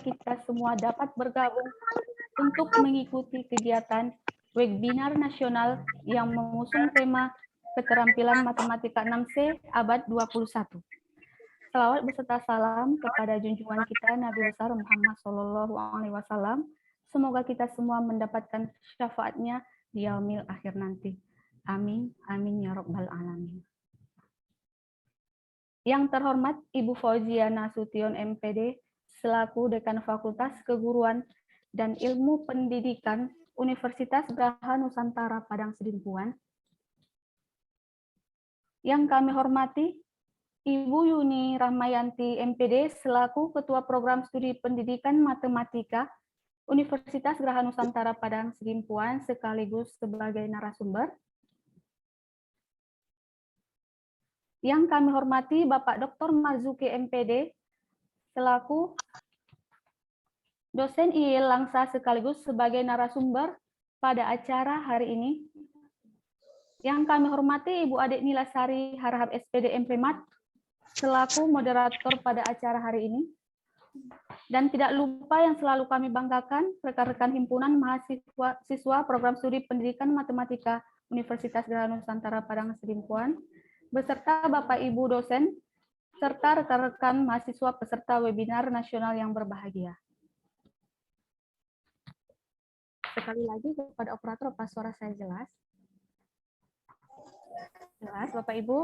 kita semua dapat bergabung untuk mengikuti kegiatan webinar nasional yang mengusung tema Keterampilan Matematika 6C Abad 21. Salawat beserta salam kepada junjungan kita Nabi besar Muhammad SAW. Semoga kita semua mendapatkan syafaatnya di yaumil akhir nanti. Amin, amin ya rabbal alamin. Yang terhormat Ibu Fauzia Nasution MPD selaku Dekan Fakultas Keguruan dan Ilmu Pendidikan Universitas Geraha Nusantara Padang Sidimpuan. Yang kami hormati Ibu Yuni Rahmayanti MPD selaku Ketua Program Studi Pendidikan Matematika Universitas Geraha Nusantara Padang Sidimpuan sekaligus sebagai narasumber. Yang kami hormati Bapak Dr. Marzuki MPD selaku dosen IEL Langsa sekaligus sebagai narasumber pada acara hari ini. Yang kami hormati Ibu Adik Nilasari Harahap SPD MPMAT selaku moderator pada acara hari ini. Dan tidak lupa yang selalu kami banggakan rekan-rekan himpunan mahasiswa siswa program studi pendidikan matematika Universitas Geraha Nusantara Padang Sidimpuan beserta Bapak Ibu dosen serta rekan-rekan mahasiswa peserta webinar nasional yang berbahagia. Sekali lagi kepada operator, apa suara saya jelas? Jelas, Bapak Ibu?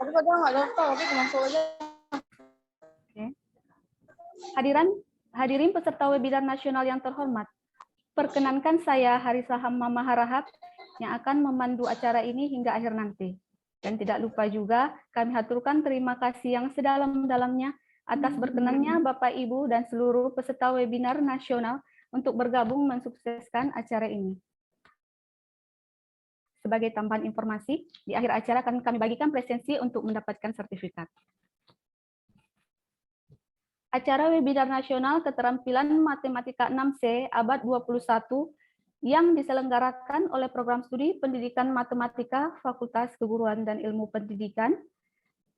Aku kadang nggak daftar, tapi masuk aja. Oke. Hadirin peserta webinar nasional yang terhormat, perkenankan saya Harisah Mama Harahap yang akan memandu acara ini hingga akhir nanti. Dan tidak lupa juga kami haturkan terima kasih yang sedalam-dalamnya atas berkenannya Bapak Ibu dan seluruh peserta webinar nasional untuk bergabung mensukseskan acara ini. Sebagai tambahan informasi, di akhir acara akan kami bagikan presensi untuk mendapatkan sertifikat. Acara webinar nasional Keterampilan Matematika 6C Abad 21 yang diselenggarakan oleh Program Studi Pendidikan Matematika Fakultas Keguruan dan Ilmu Pendidikan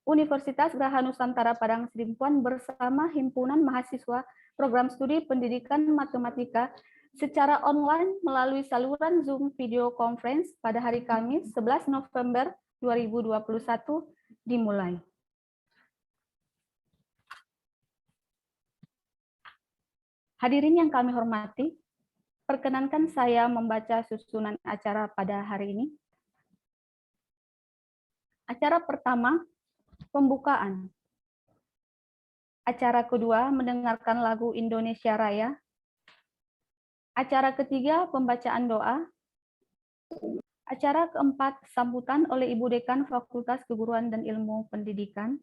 Universitas Geraha Nusantara Padang Sidimpuan bersama Himpunan Mahasiswa Program Studi Pendidikan Matematika secara online melalui saluran Zoom Video Conference pada hari Kamis 11 November 2021 dimulai. Hadirin yang kami hormati, perkenankan saya membaca susunan acara pada hari ini. Acara pertama, pembukaan. Acara kedua, mendengarkan lagu Indonesia Raya. Acara ketiga, pembacaan doa. Acara keempat, sambutan oleh Ibu Dekan Fakultas Keguruan dan Ilmu Pendidikan.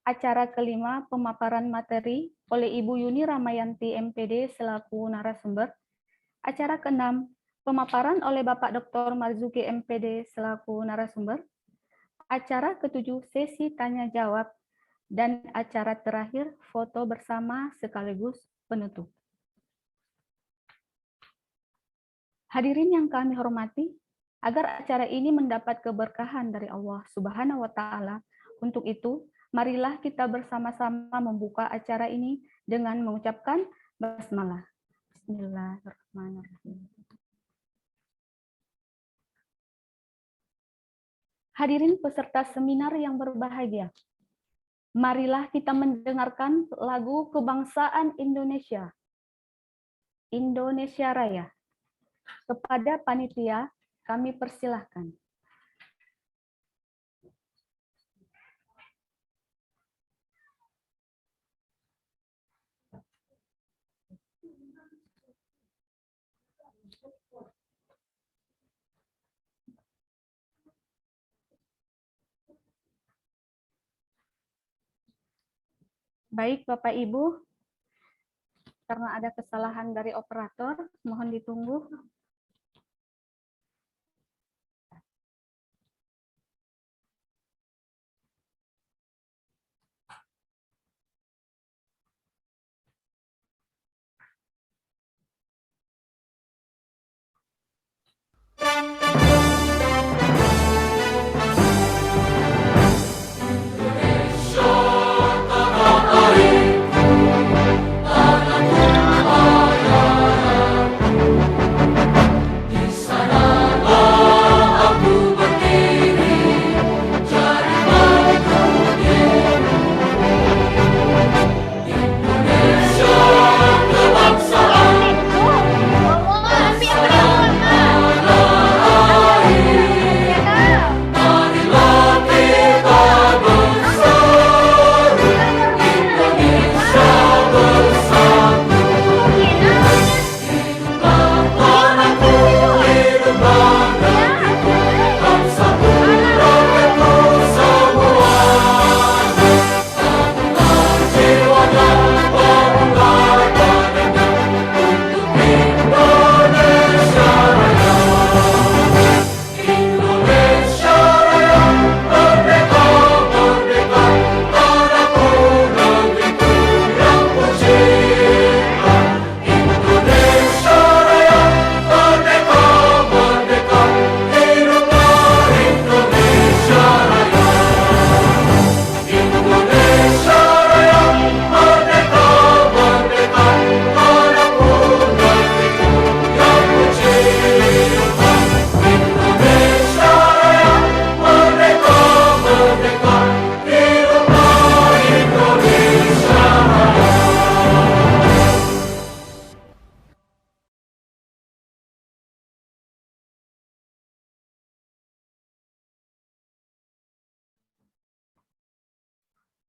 Acara kelima, pemaparan materi oleh Ibu Yuni Rahmayanti MPD selaku narasumber. Acara keenam, pemaparan oleh Bapak Dr. Marzuki MPD selaku narasumber. Acara ketujuh, sesi tanya jawab. Dan acara terakhir, foto bersama sekaligus penutup. Hadirin yang kami hormati, agar acara ini mendapat keberkahan dari Allah Subhanahu wa Ta'ala, untuk itu, marilah kita bersama-sama membuka acara ini dengan mengucapkan basmalah. Bismillahirrahmanirrahim. Hadirin peserta seminar yang berbahagia, marilah kita mendengarkan lagu kebangsaan Indonesia, Indonesia Raya. Kepada panitia, kami persilahkan. Baik, Bapak Ibu, karena ada kesalahan dari operator, mohon ditunggu.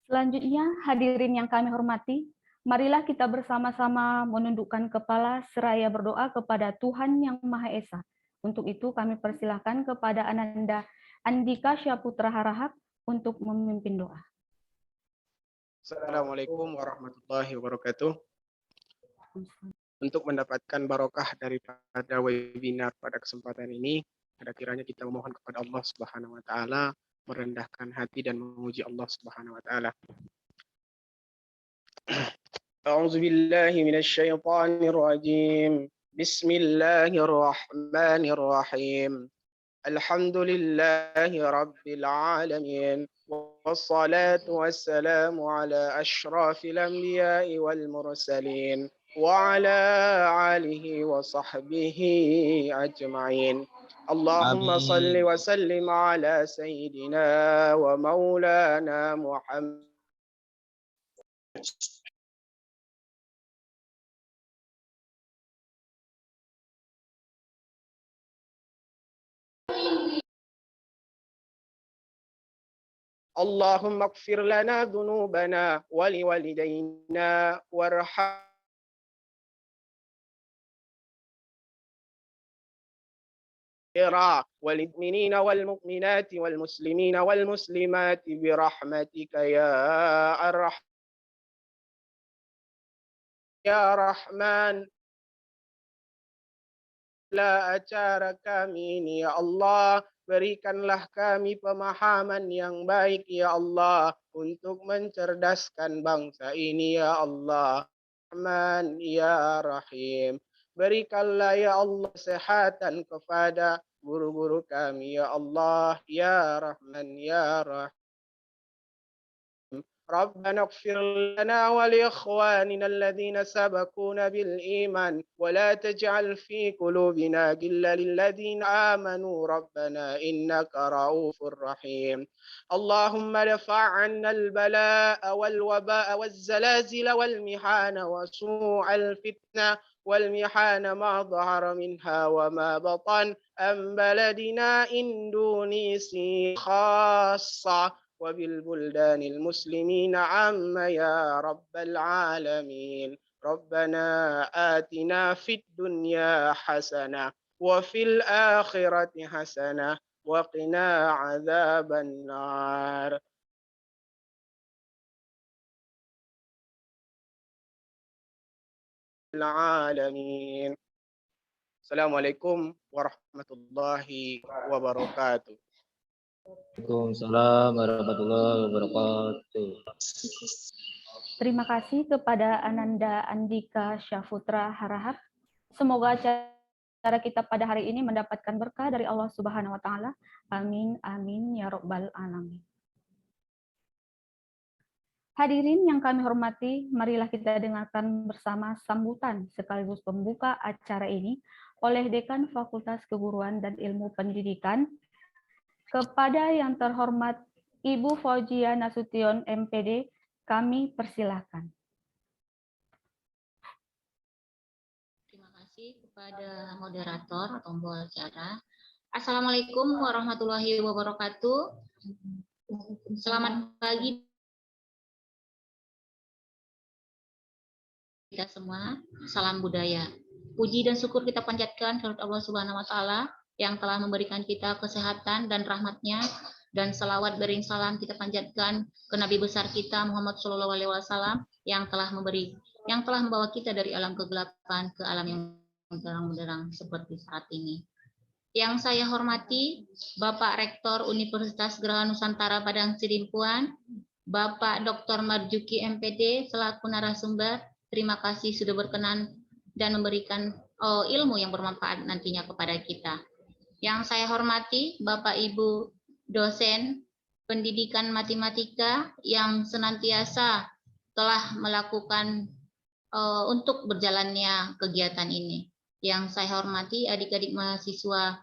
Selanjutnya, hadirin yang kami hormati, marilah kita bersama-sama menundukkan kepala seraya berdoa kepada Tuhan Yang Maha Esa. Untuk itu kami persilahkan kepada Ananda Andika Syaputra Harahap untuk memimpin doa. Assalamualaikum warahmatullahi wabarakatuh. Untuk mendapatkan barokah daripada webinar pada kesempatan ini, pada kiranya kita memohon kepada Allah Subhanahu wa taala, merendahkan hati dan memuji Allah Subhanahu wa taala. A'udzu billahi minasyaitonir rajim. Bismillahirrahmanirrahim. Alhamdulillahi rabbil alamin. والصلاة والسلام على أشرف الأنبياء والمرسلين وعلى آله وصحبه أجمعين. اللهم صل وسلم على سيدنا ومولانا محمد. اللهم اغفر لنا ذنوبنا ولوالدينا وارحم والمؤمنين والمؤمنات والمسلمين والمسلمات برحمتك يا أرحم يا رحمن. La acara kami ini ya Allah, berikanlah kami pemahaman yang baik ya Allah untuk mencerdaskan bangsa ini ya Allah. Rahman ya Rahim. Berikanlah ya Allah kesehatan kepada guru-guru kami ya Allah ya Rahman ya Rahim. ربنا اغفر لنا ولإخواننا الذين سبقونا بالإيمان ولا تجعل في قلوبنا غلا للذين آمنوا ربنا إنك رؤوف رحيم. اللهم ارفع عنا البلاء والوباء والزلازل والمحن وسوء الفتنة والمحن ما ظهر منها وما بطن عن بلدنا إندونيسيا خاصة وبالبلدان المسلمين عام يا رب العالمين. ربنا آتنا في الدنيا حسنة وفي الآخرة حسنة وقنا عذاب النار. العالمين. Assalamualaikum warahmatullahi wabarakatuh. Waalaikumsalam warahmatullahi wabarakatuh. Terima kasih kepada Ananda Andika Syaputra Harahap. Semoga acara kita pada hari ini mendapatkan berkah dari Allah Subhanahu wa taala. Amin amin ya rabbal alamin. Hadirin yang kami hormati, marilah kita dengarkan bersama sambutan sekaligus pembuka acara ini oleh Dekan Fakultas Keguruan dan Ilmu Pendidikan kepada yang terhormat Ibu Fauzia Nasution MPD, kami persilahkan. Terima kasih kepada moderator atau pembawa acara. Assalamualaikum warahmatullahi wabarakatuh. Selamat pagi kita semua. Salam budaya. Puji dan syukur kita panjatkan kepada Allah Subhanahu wa taala yang telah memberikan kita kesehatan dan rahmatnya, dan selawat bering salam kita panjatkan ke Nabi besar kita Muhammad SAW yang telah membawa kita dari alam kegelapan ke alam yang terang-benderang seperti saat ini. Yang saya hormati Bapak Rektor Universitas Geraha Nusantara Padang Sidimpuan, Bapak Dr. Marjuki MPD selaku narasumber, terima kasih sudah berkenan dan memberikan ilmu yang bermanfaat nantinya kepada kita. Yang saya hormati Bapak Ibu dosen pendidikan matematika yang senantiasa telah melakukan untuk berjalannya kegiatan ini. Yang saya hormati adik-adik mahasiswa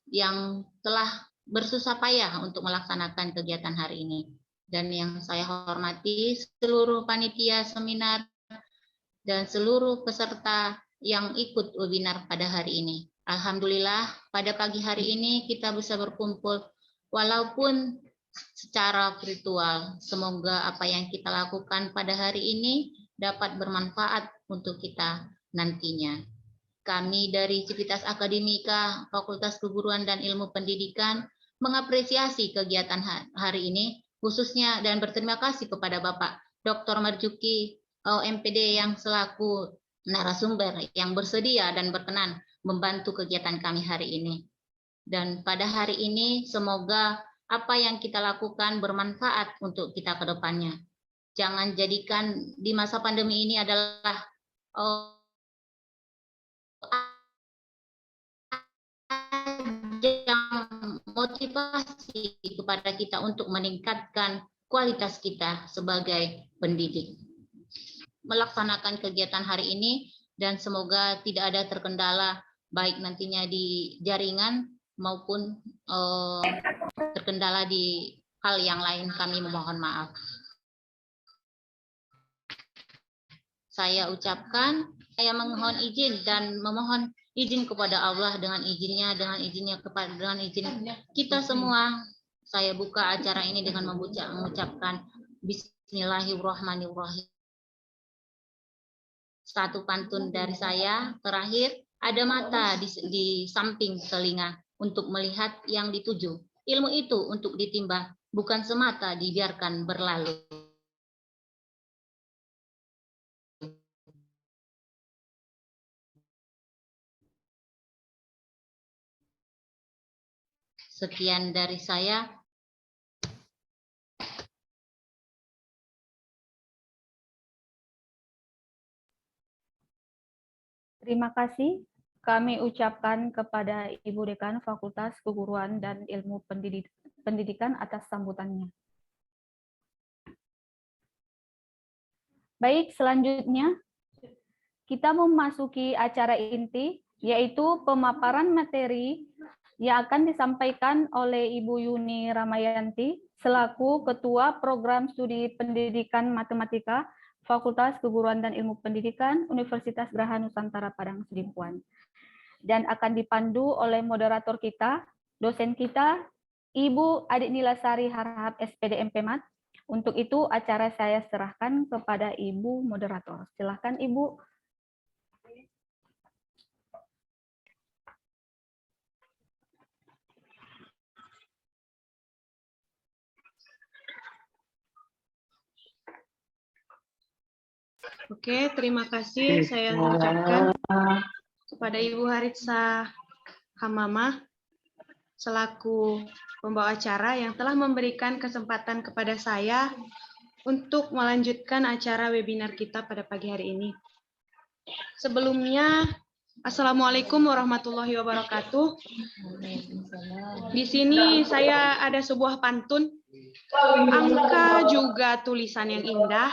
yang telah bersusah payah untuk melaksanakan kegiatan hari ini. Dan yang saya hormati seluruh panitia seminar dan seluruh peserta yang ikut webinar pada hari ini. Alhamdulillah pada pagi hari ini kita bisa berkumpul walaupun secara virtual. Semoga apa yang kita lakukan pada hari ini dapat bermanfaat untuk kita nantinya. Kami dari Civitas Akademika Fakultas Keguruan dan Ilmu Pendidikan mengapresiasi kegiatan hari ini, khususnya dan berterima kasih kepada Bapak Dr. Marjuki MPD yang selaku narasumber yang bersedia dan berkenan membantu kegiatan kami hari ini. Dan pada hari ini semoga apa yang kita lakukan bermanfaat untuk kita ke depannya. Jangan jadikan di masa pandemi ini adalah yang motivasi kepada kita untuk meningkatkan kualitas kita sebagai pendidik. Melaksanakan kegiatan hari ini dan semoga tidak ada terkendala baik nantinya di jaringan maupun terkendala di hal yang lain, kami memohon maaf. Saya ucapkan, saya memohon izin dan memohon izin kepada Allah dengan izin kita semua. Saya buka acara ini dengan mengucapkan Bismillahirrahmanirrahim. Satu pantun dari saya terakhir, ada mata di samping telinga untuk melihat yang dituju. Ilmu itu untuk ditimba, bukan semata dibiarkan berlalu. Sekian dari saya. Terima kasih kami ucapkan kepada Ibu Dekan Fakultas Keguruan dan Ilmu Pendidikan atas sambutannya. Baik, selanjutnya kita memasuki acara inti, yaitu pemaparan materi yang akan disampaikan oleh Ibu Yuni Ramayanti selaku Ketua Program Studi Pendidikan Matematika Fakultas Keguruan dan Ilmu Pendidikan Universitas Geraha Nusantara Padang Sidimpuan. Dan akan dipandu oleh moderator kita, dosen kita, Ibu Adik Nilasari Harahap SPD MPMat. Untuk itu acara saya serahkan kepada Ibu moderator. Silakan Ibu. Oke, terima kasih saya ucapkan kepada Ibu Haritsa Hamamah selaku pembawa acara yang telah memberikan kesempatan kepada saya untuk melanjutkan acara webinar kita pada pagi hari ini. Sebelumnya, Assalamualaikum warahmatullahi wabarakatuh. Di sini saya ada sebuah pantun. Angka juga tulisan yang indah,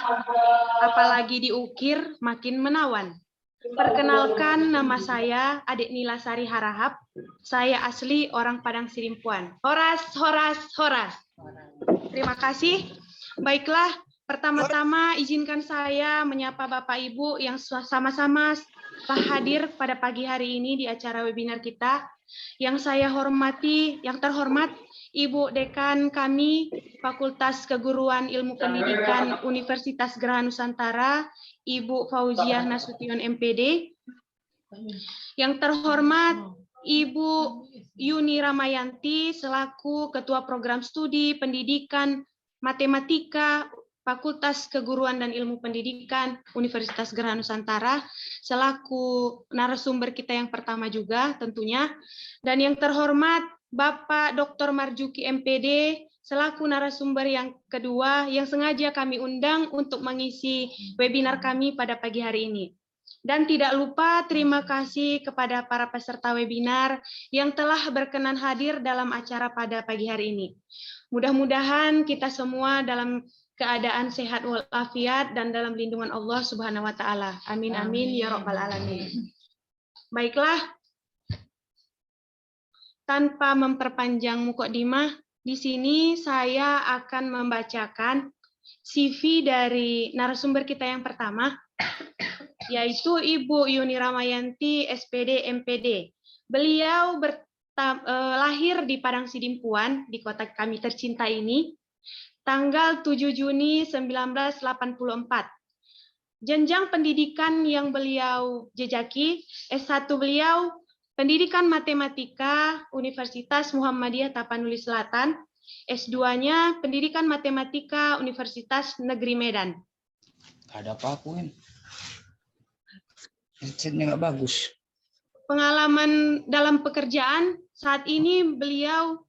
apalagi diukir makin menawan. Perkenalkan, nama saya Adik Nilasari Harahap. Saya asli orang Padang Sidimpuan. Horas, horas, horas. Terima kasih. Baiklah, pertama-tama izinkan saya menyapa Bapak Ibu yang sama-sama telah hadir pada pagi hari ini di acara webinar kita. Yang saya hormati, yang terhormat Ibu Dekan kami Fakultas Keguruan Ilmu Pendidikan Universitas Geraha Nusantara, Ibu Fauziah Nasution MPD. Yang terhormat Ibu Yuni Ramayanti selaku Ketua Program Studi Pendidikan Matematika Fakultas Keguruan dan Ilmu Pendidikan Universitas Geraha Nusantara selaku narasumber kita yang pertama juga tentunya. Dan yang terhormat Bapak Dr. Marjuki MPD selaku narasumber yang kedua yang sengaja kami undang untuk mengisi webinar kami pada pagi hari ini. Dan tidak lupa terima kasih kepada para peserta webinar yang telah berkenan hadir dalam acara pada pagi hari ini. Mudah-mudahan kita semua dalam keadaan sehat walafiat dan dalam lindungan Allah Subhanahu wa taala. Amin amin ya rabbal alamin. Baiklah. Tanpa memperpanjang mukadimah, di sini saya akan membacakan CV dari narasumber kita yang pertama, yaitu Ibu Yuni Ramayanti SPD MPD. Beliau lahir di Padang Sidimpuan, di kota kami tercinta ini, tanggal 7 Juni 1984. Jenjang pendidikan yang beliau jejaki, S1 beliau Pendidikan Matematika Universitas Muhammadiyah Tapanuli Selatan, S2-nya Pendidikan Matematika Universitas Negeri Medan. Ada apa aku kan? Headsetnya nggak bagus. Pengalaman dalam pekerjaan, saat ini beliau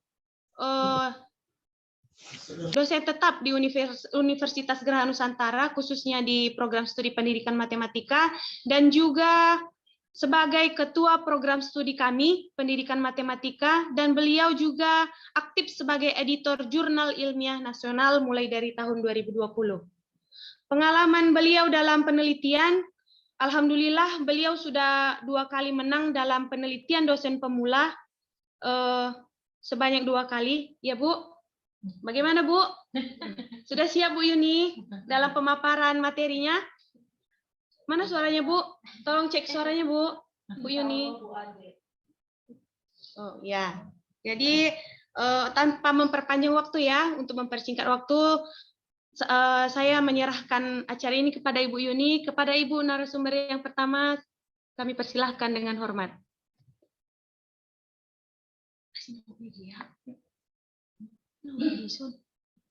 dosen tetap di Universitas Geraha Nusantara, khususnya di program studi pendidikan matematika, dan juga sebagai ketua program studi kami, pendidikan matematika, dan beliau juga aktif sebagai editor jurnal ilmiah nasional mulai dari tahun 2020. Pengalaman beliau dalam penelitian, alhamdulillah beliau sudah 2 kali menang dalam penelitian dosen pemula, sebanyak 2 kali, ya Bu. Bagaimana Bu? Sudah siap Bu Yuni dalam pemaparan materinya? Mana suaranya Bu? Tolong cek suaranya Bu, Bu Yuni. Oh ya, jadi tanpa memperpanjang waktu ya, untuk mempersingkat waktu, saya menyerahkan acara ini kepada Ibu Yuni. Kepada Ibu narasumber yang pertama, kami persilahkan dengan hormat.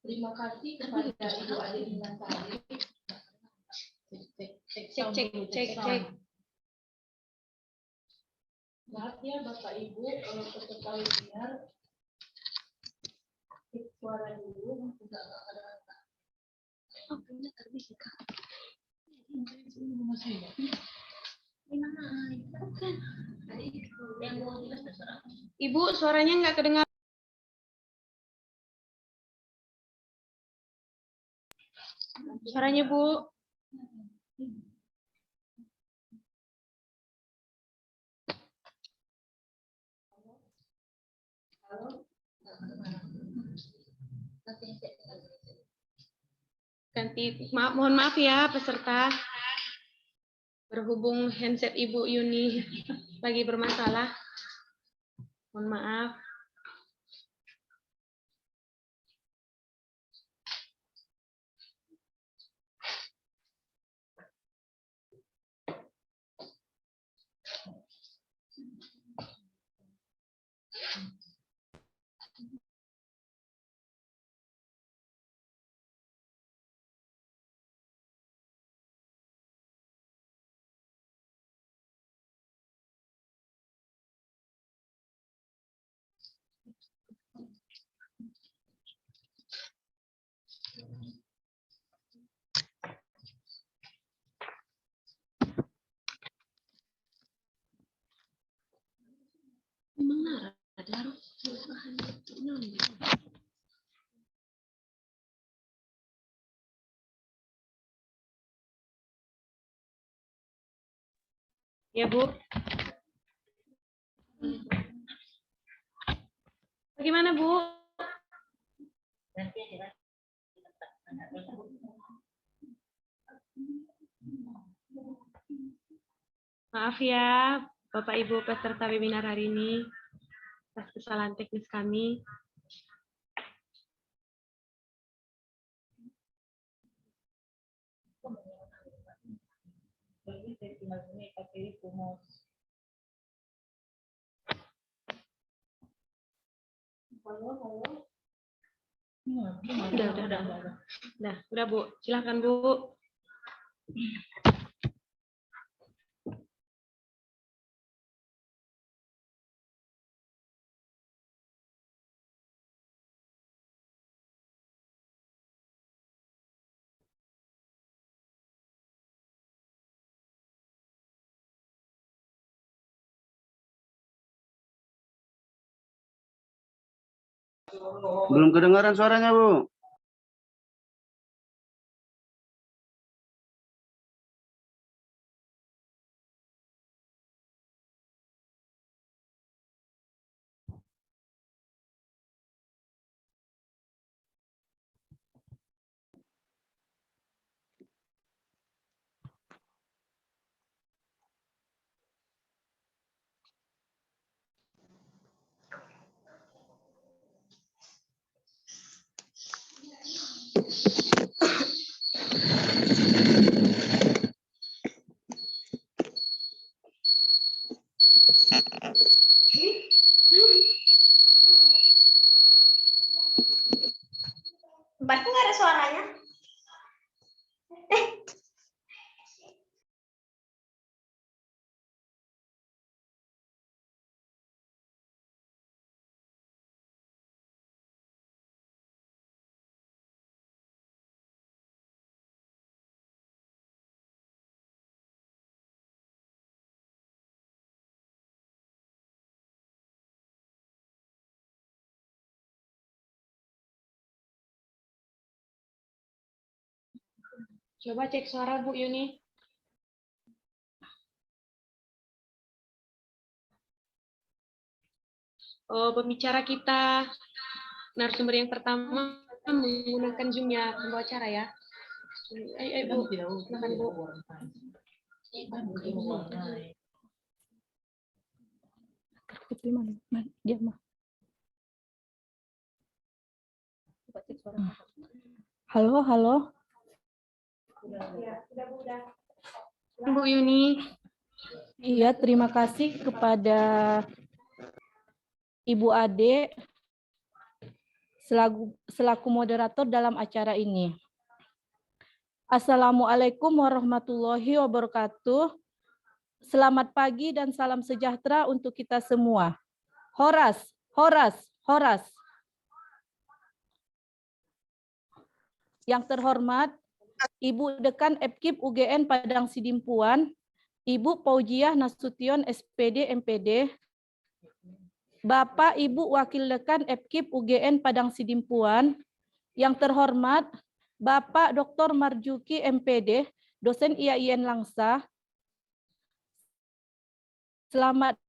Terima kasih kepada Ibu Ade Bintang. Cek. Maaf ya Bapak Ibu, peserta webinar. Cek suara dulu, tidak ada. Ibu, suaranya nggak kedengar. Suaranya Bu. Mohon maaf ya peserta. Berhubung handset Ibu Yuni lagi bermasalah. Mohon maaf. Ya Bu. Bagaimana Bu? Maaf ya Bapak Ibu peserta webinar hari ini atas kesalahan teknis kami. Udah Bu, silakan Bu. Belum kedengaran suaranya, Bu. Tempatku nggak ada suaranya. Coba cek suara Bu Yuni. Pembicara kita, narasumber yang pertama menggunakan Zoom ya, pembawa acara ya. Bu, silakan Bu. Dia mah. Halo, halo. Bu Yuni. Iya, terima kasih kepada Ibu Ade selaku moderator dalam acara ini. Assalamualaikum warahmatullahi wabarakatuh. Selamat pagi dan salam sejahtera untuk kita semua. Horas, horas, horas. Yang terhormat, Ibu Dekan Epkib UGN Padang Sidimpuan, Ibu Paujiah Nasution SPD MPD, Bapak Ibu Wakil Dekan Epkib UGN Padang Sidimpuan, yang terhormat Bapak Dr. Marjuki MPD, dosen IAIN Langsa. Selamat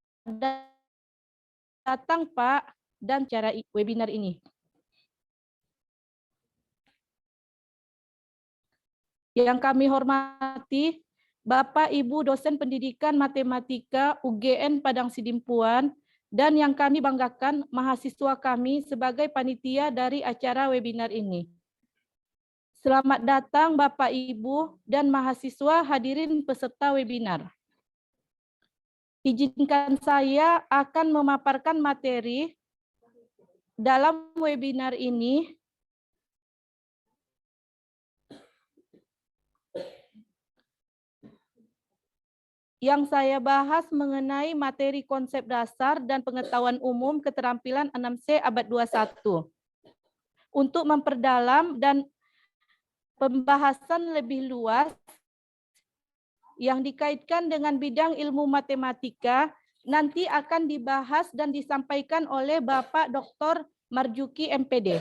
datang Pak dan acara webinar ini. Yang kami hormati Bapak Ibu dosen pendidikan matematika UGN Padang Sidimpuan, dan yang kami banggakan mahasiswa kami sebagai panitia dari acara webinar ini. Selamat datang Bapak Ibu dan mahasiswa hadirin peserta webinar. Izinkan saya akan memaparkan materi dalam webinar ini yang saya bahas mengenai materi konsep dasar dan pengetahuan umum keterampilan 6C abad 21. Untuk memperdalam dan pembahasan lebih luas yang dikaitkan dengan bidang ilmu matematika nanti akan dibahas dan disampaikan oleh Bapak Dr. Marjuki MPD.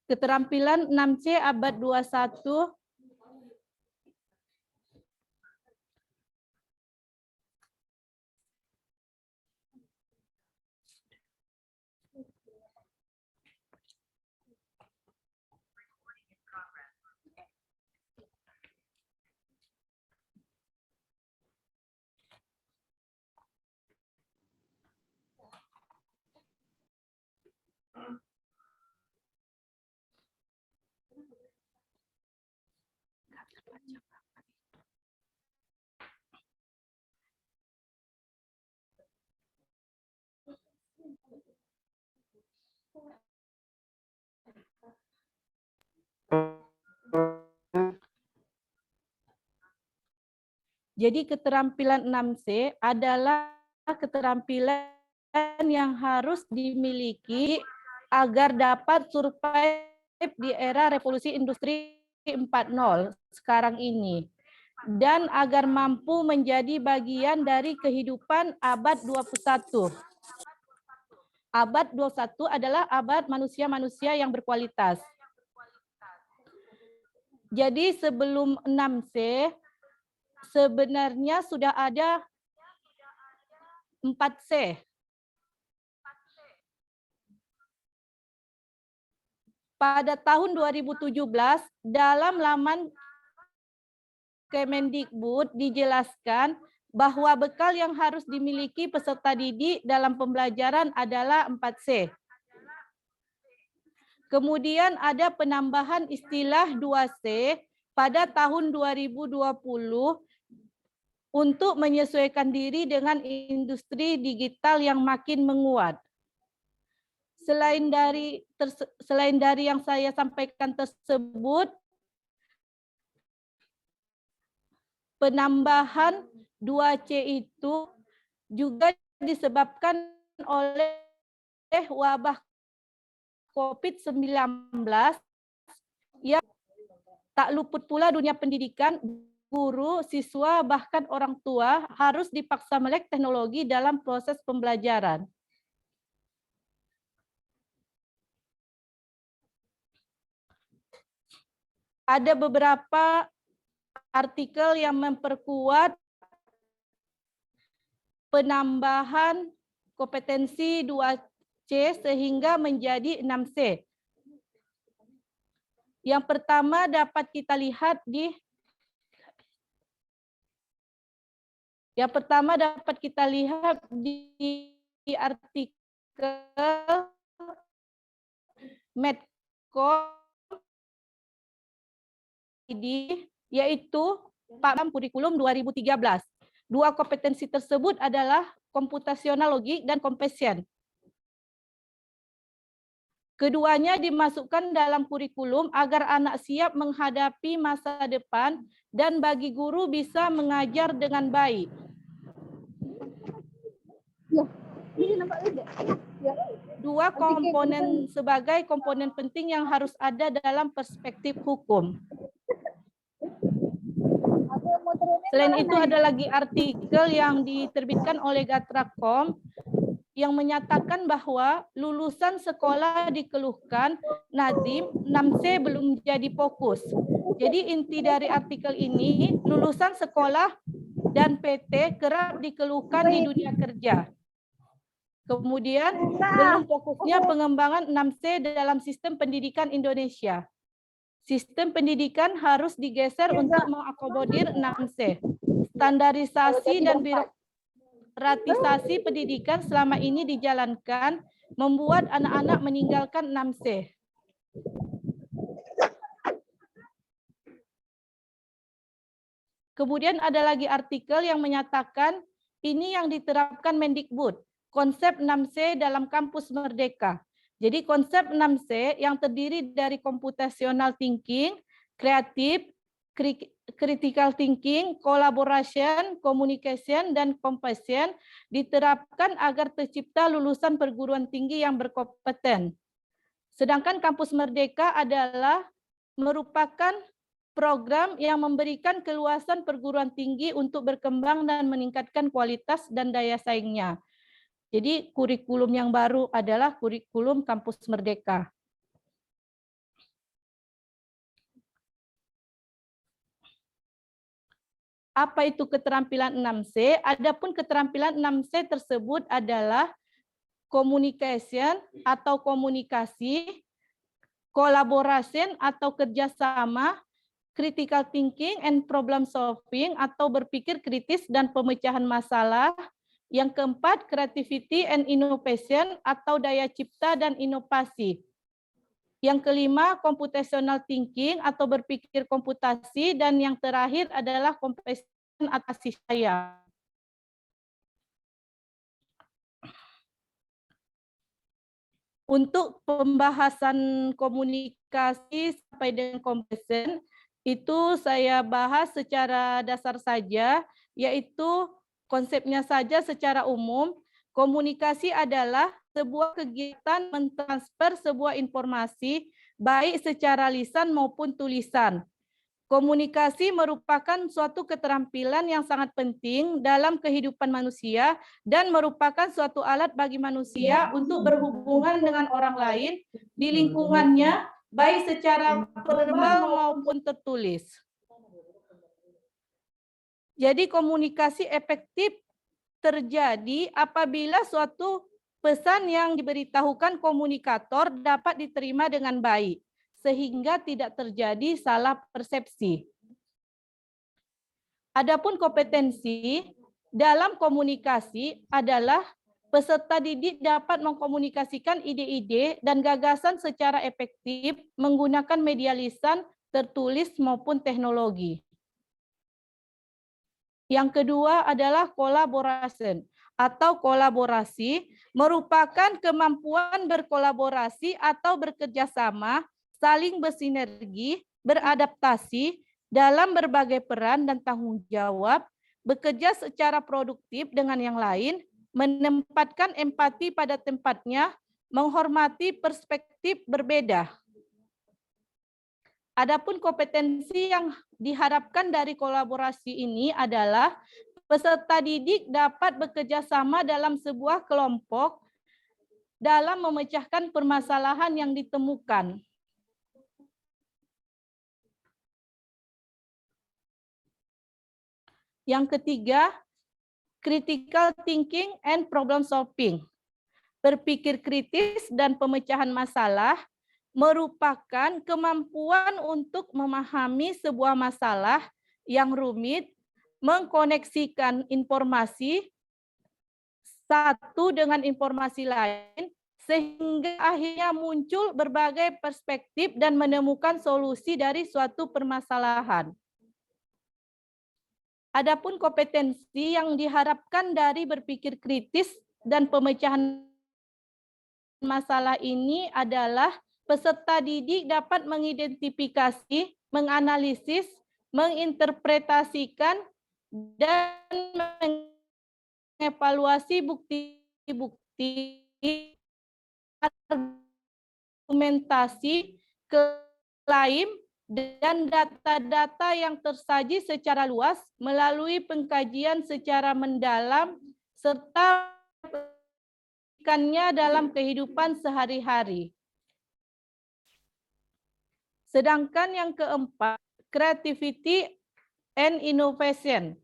Keterampilan 6C abad 21 Jadi keterampilan 6C adalah keterampilan yang harus dimiliki agar dapat survive di era revolusi industri 4.0 sekarang ini, dan agar mampu menjadi bagian dari kehidupan abad 21. Abad 21 adalah abad manusia-manusia yang berkualitas. Jadi sebelum 6C, sebenarnya sudah ada 4C. Pada tahun 2017, dalam laman Kemendikbud dijelaskan bahwa bekal yang harus dimiliki peserta didik dalam pembelajaran adalah 4C. Kemudian ada penambahan istilah 2C pada tahun 2020 untuk menyesuaikan diri dengan industri digital yang makin menguat. Selain dari yang saya sampaikan tersebut, penambahan 2C itu juga disebabkan oleh wabah COVID-19 yang tak luput pula dunia pendidikan, guru, siswa, bahkan orang tua harus dipaksa melek teknologi dalam proses pembelajaran. Ada beberapa artikel yang memperkuat penambahan kompetensi 2C sehingga menjadi 6C. Yang pertama dapat kita lihat di artikel Medcom yaitu dalam kurikulum 2013. Dua kompetensi tersebut adalah komputasional logik dan compassion. Keduanya dimasukkan dalam kurikulum agar anak siap menghadapi masa depan dan bagi guru bisa mengajar dengan baik. Dua komponen sebagai komponen penting yang harus ada dalam perspektif hukum. Selain itu ada lagi artikel yang diterbitkan oleh Gatrakom yang menyatakan bahwa lulusan sekolah dikeluhkan, Nadim 6C belum jadi fokus. Jadi inti dari artikel ini, lulusan sekolah dan PT kerap dikeluhkan di dunia kerja. Kemudian belum fokusnya pengembangan 6C dalam sistem pendidikan Indonesia. Sistem pendidikan harus digeser untuk mengakomodir 6C. Standarisasi dan birokratisasi pendidikan selama ini dijalankan membuat anak-anak meninggalkan 6C. Kemudian ada lagi artikel yang menyatakan ini yang diterapkan Mendikbud, konsep 6C dalam kampus merdeka. Jadi konsep 6C yang terdiri dari computational thinking, kreatif, critical thinking, collaboration, communication, dan compassion diterapkan agar tercipta lulusan perguruan tinggi yang berkompeten. Sedangkan kampus merdeka adalah merupakan program yang memberikan keluasan perguruan tinggi untuk berkembang dan meningkatkan kualitas dan daya saingnya. Jadi kurikulum yang baru adalah kurikulum kampus merdeka. Apa itu keterampilan 6C? Adapun keterampilan 6C tersebut adalah communication atau komunikasi, collaboration atau kerjasama, critical thinking and problem solving atau berpikir kritis dan pemecahan masalah. Yang keempat, creativity and innovation atau daya cipta dan inovasi. Yang kelima, computational thinking atau berpikir komputasi. Dan yang terakhir adalah compassion atau kasih sayang. Untuk pembahasan komunikasi sampai dengan compassion, itu saya bahas secara dasar saja, yaitu konsepnya saja secara umum, komunikasi adalah sebuah kegiatan mentransfer sebuah informasi, baik secara lisan maupun tulisan. Komunikasi merupakan suatu keterampilan yang sangat penting dalam kehidupan manusia dan merupakan suatu alat bagi manusia untuk berhubungan dengan orang lain di lingkungannya, baik secara verbal maupun tertulis. Jadi komunikasi efektif terjadi apabila suatu pesan yang diberitahukan komunikator dapat diterima dengan baik, sehingga tidak terjadi salah persepsi. Adapun kompetensi dalam komunikasi adalah peserta didik dapat mengkomunikasikan ide-ide dan gagasan secara efektif menggunakan media lisan, tertulis maupun teknologi. Yang kedua adalah collaboration atau kolaborasi, merupakan kemampuan berkolaborasi atau bekerja sama, saling bersinergi, beradaptasi dalam berbagai peran dan tanggung jawab, bekerja secara produktif dengan yang lain, menempatkan empati pada tempatnya, menghormati perspektif berbeda. Adapun kompetensi yang diharapkan dari kolaborasi ini adalah peserta didik dapat bekerja sama dalam sebuah kelompok dalam memecahkan permasalahan yang ditemukan. Yang ketiga, critical thinking and problem solving. Berpikir kritis dan pemecahan masalah merupakan kemampuan untuk memahami sebuah masalah yang rumit, mengkoneksikan informasi satu dengan informasi lain, sehingga akhirnya muncul berbagai perspektif dan menemukan solusi dari suatu permasalahan. Adapun kompetensi yang diharapkan dari berpikir kritis dan pemecahan masalah ini adalah peserta didik dapat mengidentifikasi, menganalisis, menginterpretasikan, dan mengevaluasi bukti-bukti, argumentasi, klaim, dan data-data yang tersaji secara luas melalui pengkajian secara mendalam serta aplikasikannya dalam kehidupan sehari-hari. Sedangkan yang keempat, creativity and innovation.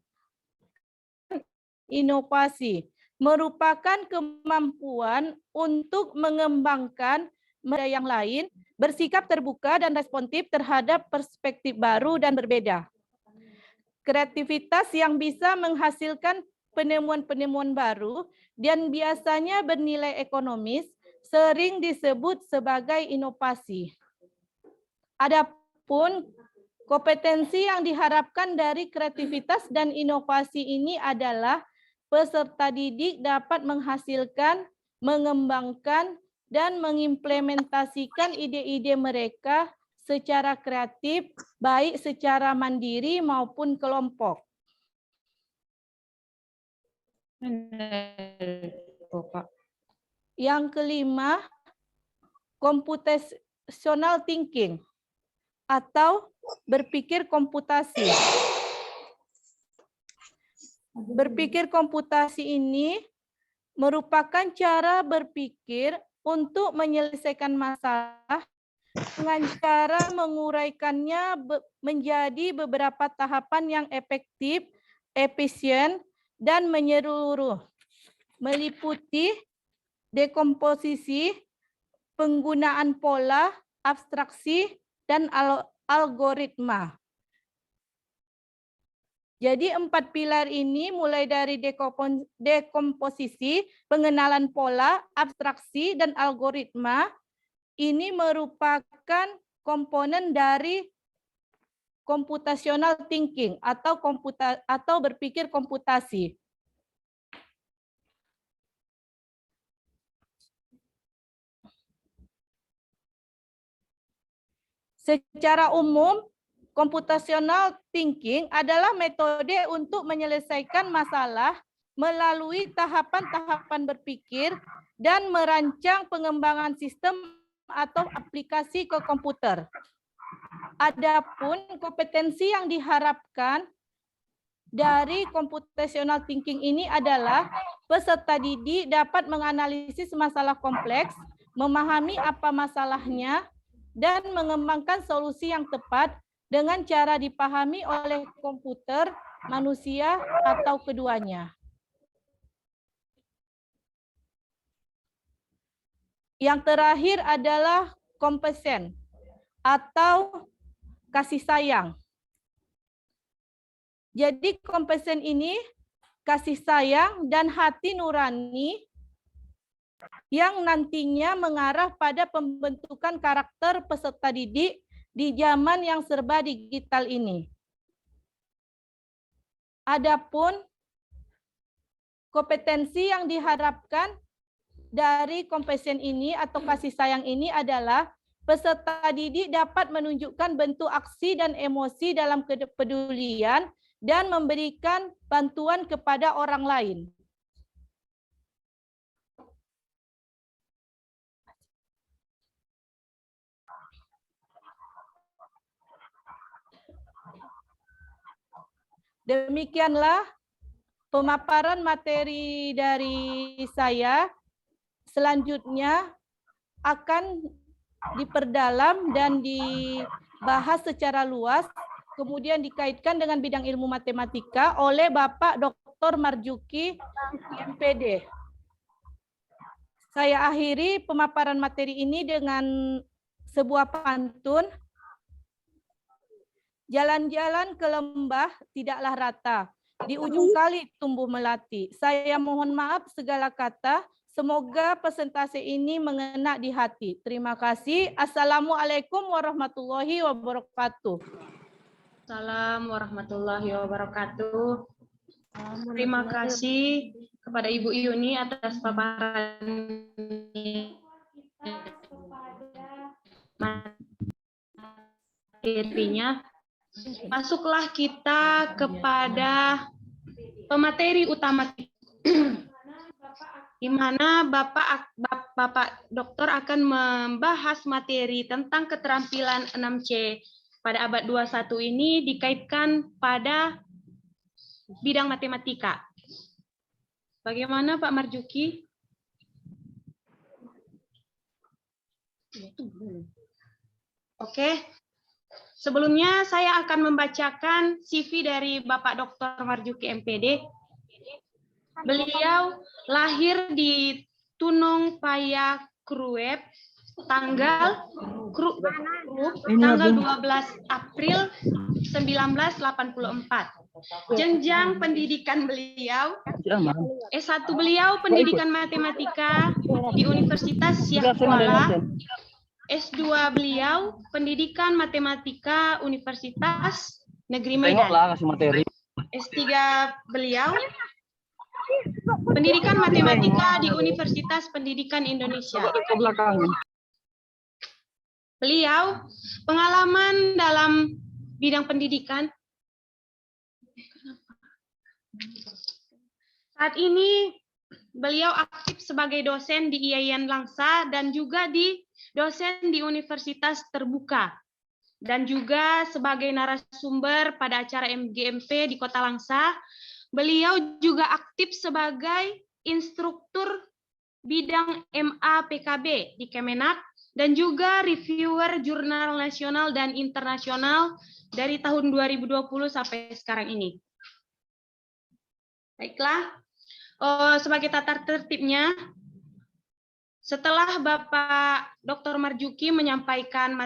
Inovasi merupakan kemampuan untuk mengembangkan media yang lain, bersikap terbuka dan responsif terhadap perspektif baru dan berbeda. Kreativitas yang bisa menghasilkan penemuan-penemuan baru dan biasanya bernilai ekonomis sering disebut sebagai inovasi. Adapun kompetensi yang diharapkan dari kreativitas dan inovasi ini adalah peserta didik dapat menghasilkan, mengembangkan, dan mengimplementasikan ide-ide mereka secara kreatif, baik secara mandiri maupun kelompok. Yang kelima, computational thinking atau berpikir komputasi. Berpikir komputasi ini merupakan cara berpikir untuk menyelesaikan masalah dengan cara menguraikannya menjadi beberapa tahapan yang efektif, efisien, dan menyeluruh, meliputi dekomposisi, penggunaan pola, abstraksi, dan algoritma. Jadi 4 pilar ini mulai dari dekomposisi, pengenalan pola, abstraksi, dan algoritma, ini merupakan komponen dari computational thinking atau berpikir komputasi. Secara umum, computational thinking adalah metode untuk menyelesaikan masalah melalui tahapan-tahapan berpikir dan merancang pengembangan sistem atau aplikasi ke komputer. Adapun kompetensi yang diharapkan dari computational thinking ini adalah peserta didik dapat menganalisis masalah kompleks, memahami apa masalahnya, dan mengembangkan solusi yang tepat dengan cara dipahami oleh komputer, manusia, atau keduanya. Yang terakhir adalah compassion atau kasih sayang. Jadi compassion ini kasih sayang, dan hati nurani yang nantinya mengarah pada pembentukan karakter peserta didik di zaman yang serba digital ini. Adapun kompetensi yang diharapkan dari kompeten ini atau kasih sayang ini adalah peserta didik dapat menunjukkan bentuk aksi dan emosi dalam kepedulian dan memberikan bantuan kepada orang lain. Demikianlah pemaparan materi dari saya. Selanjutnya akan diperdalam dan dibahas secara luas, kemudian dikaitkan dengan bidang ilmu matematika oleh Bapak Dr. Marjuki, MPD. Saya akhiri pemaparan materi ini dengan sebuah pantun. Jalan-jalan ke lembah tidaklah rata, di ujung kali tumbuh melati. Saya mohon maaf segala kata, semoga presentasi ini mengena di hati. Terima kasih. Assalamualaikum warahmatullahi wabarakatuh. Assalamualaikum warahmatullahi wabarakatuh. Terima kasih kepada Ibu Yuni atas paparan materinya. Masuklah kita kepada pemateri utama, di mana Bapak Dokter akan membahas materi tentang keterampilan 6C pada abad 21 ini dikaitkan pada bidang matematika. Bagaimana Pak Marjuki? Oke. Sebelumnya saya akan membacakan CV dari Bapak Dr. Marjuki MPD. Beliau lahir di Tunung Paya Kruep, tanggal 12 April 1984. Jenjang pendidikan beliau, S1 beliau pendidikan matematika di Universitas Syah Kuala. S2 beliau pendidikan matematika Universitas Negeri Medan. S3 beliau pendidikan matematika di Universitas Pendidikan Indonesia. Beliau pengalaman dalam bidang pendidikan. Saat ini beliau aktif sebagai dosen di IAIN Langsa dan juga dosen di Universitas Terbuka, dan juga sebagai narasumber pada acara MGMP di Kota Langsa. Beliau juga aktif sebagai instruktur bidang MA PKB di Kemenak dan juga reviewer jurnal nasional dan internasional dari tahun 2020 sampai sekarang ini. Baiklah, sebagai tata tertibnya, setelah Bapak Dr. Marjuki menyampaikan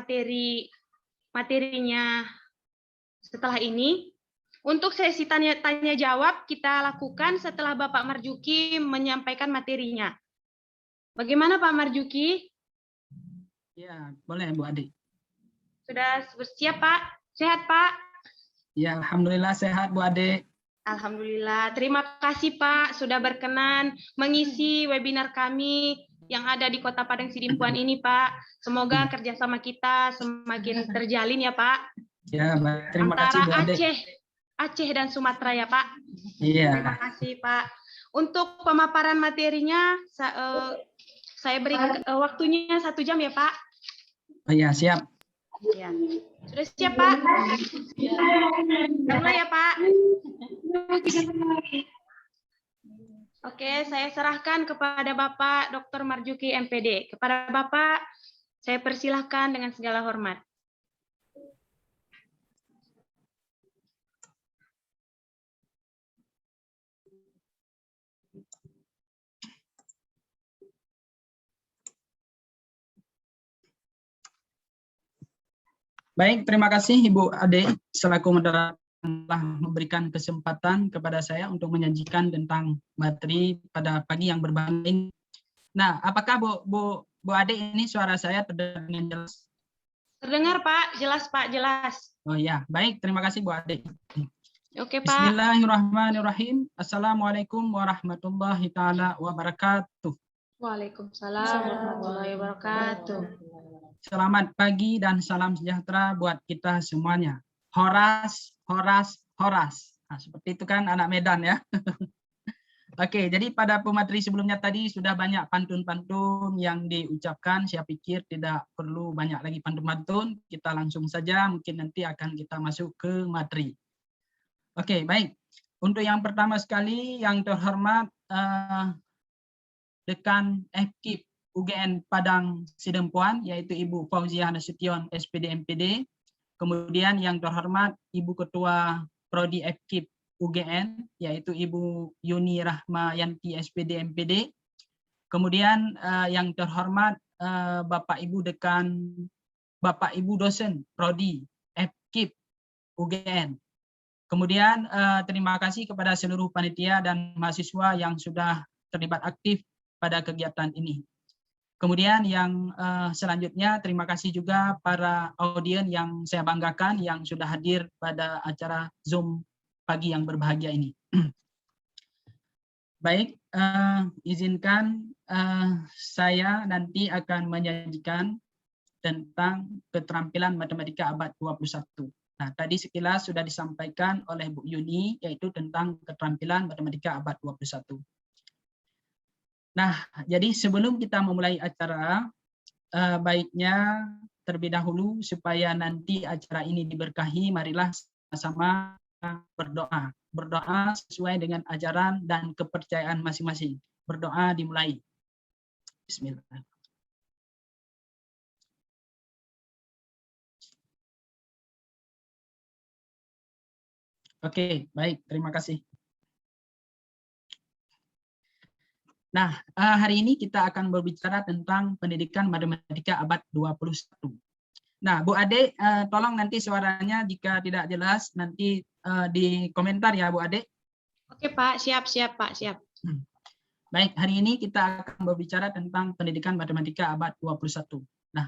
materinya setelah ini, untuk sesi tanya jawab kita lakukan setelah Bapak Marjuki menyampaikan materinya. Bagaimana Pak Marjuki? Ya, boleh Bu Ade. Sudah bersiap Pak? Sehat Pak? Ya, alhamdulillah sehat Bu Ade. Alhamdulillah. Terima kasih Pak sudah berkenan mengisi webinar kami yang ada di Kota Padang Sidimpuan ini, Pak. Semoga kerjasama kita semakin terjalin ya, Pak. Ya, terima kasih Bu Ade. Aceh dan Sumatera ya, Pak. Iya. Terima kasih, Pak. Untuk pemaparan materinya, saya beri waktunya 1 jam ya, Pak. Oh iya, siap. Ya. Sudah siap, Pak? Mulai ya, Pak. Oke, saya serahkan kepada Bapak Dr. Marjuki MPD. Kepada Bapak, saya persilahkan dengan segala hormat. Baik, terima kasih Ibu Ade selaku moderator telah memberikan kesempatan kepada saya untuk menyajikan tentang materi pada pagi yang berbahagia ini. Nah, apakah Bu Ade ini suara saya terdengar dengan jelas? Terdengar Pak, jelas Pak, jelas. Oh ya, baik. Terima kasih Bu Ade. Oke Pak. Bismillahirrahmanirrahim. Assalamualaikum warahmatullahi taala wabarakatuh. Waalaikumsalam warahmatullahi wabarakatuh. Selamat pagi dan salam sejahtera buat kita semuanya. Horas, horas, horas. Nah, seperti itu kan anak Medan ya. Oke, jadi pada pemateri sebelumnya tadi sudah banyak pantun-pantun yang diucapkan. Saya pikir tidak perlu banyak lagi pantun-pantun. Kita langsung saja, mungkin nanti akan kita masuk ke materi. Oke, baik. Untuk yang pertama sekali, yang terhormat Dekan FKIP UGN Padang Sidempuan, yaitu Ibu Fauziah Nasution, SPD MPD. Kemudian yang terhormat Ibu Ketua Prodi FKIP UGN, yaitu Ibu Yuni Rahmayanti, SPD MPD. Kemudian yang terhormat Bapak Ibu Dekan, Bapak Ibu Dosen Prodi FKIP UGN. Kemudian terima kasih kepada seluruh panitia dan mahasiswa yang sudah terlibat aktif pada kegiatan ini. Kemudian yang selanjutnya terima kasih juga para audien yang saya banggakan yang sudah hadir pada acara Zoom pagi yang berbahagia ini. Baik, izinkan saya nanti akan menyajikan tentang keterampilan matematika abad 21. Nah, tadi sekilas sudah disampaikan oleh Bu Yuni, yaitu tentang keterampilan matematika abad 21. Nah, jadi sebelum kita memulai acara, baiknya terlebih dahulu supaya nanti acara ini diberkahi, marilah sama-sama berdoa. Berdoa sesuai dengan ajaran dan kepercayaan masing-masing. Berdoa dimulai. Bismillah. Oke, baik. Terima kasih. Nah, hari ini kita akan berbicara tentang pendidikan matematika abad 21. Nah, Bu Ade, tolong nanti suaranya jika tidak jelas nanti di komentar ya, Bu Ade. Oke Pak, siap Pak, siap. Baik, hari ini kita akan berbicara tentang pendidikan matematika abad 21. Nah,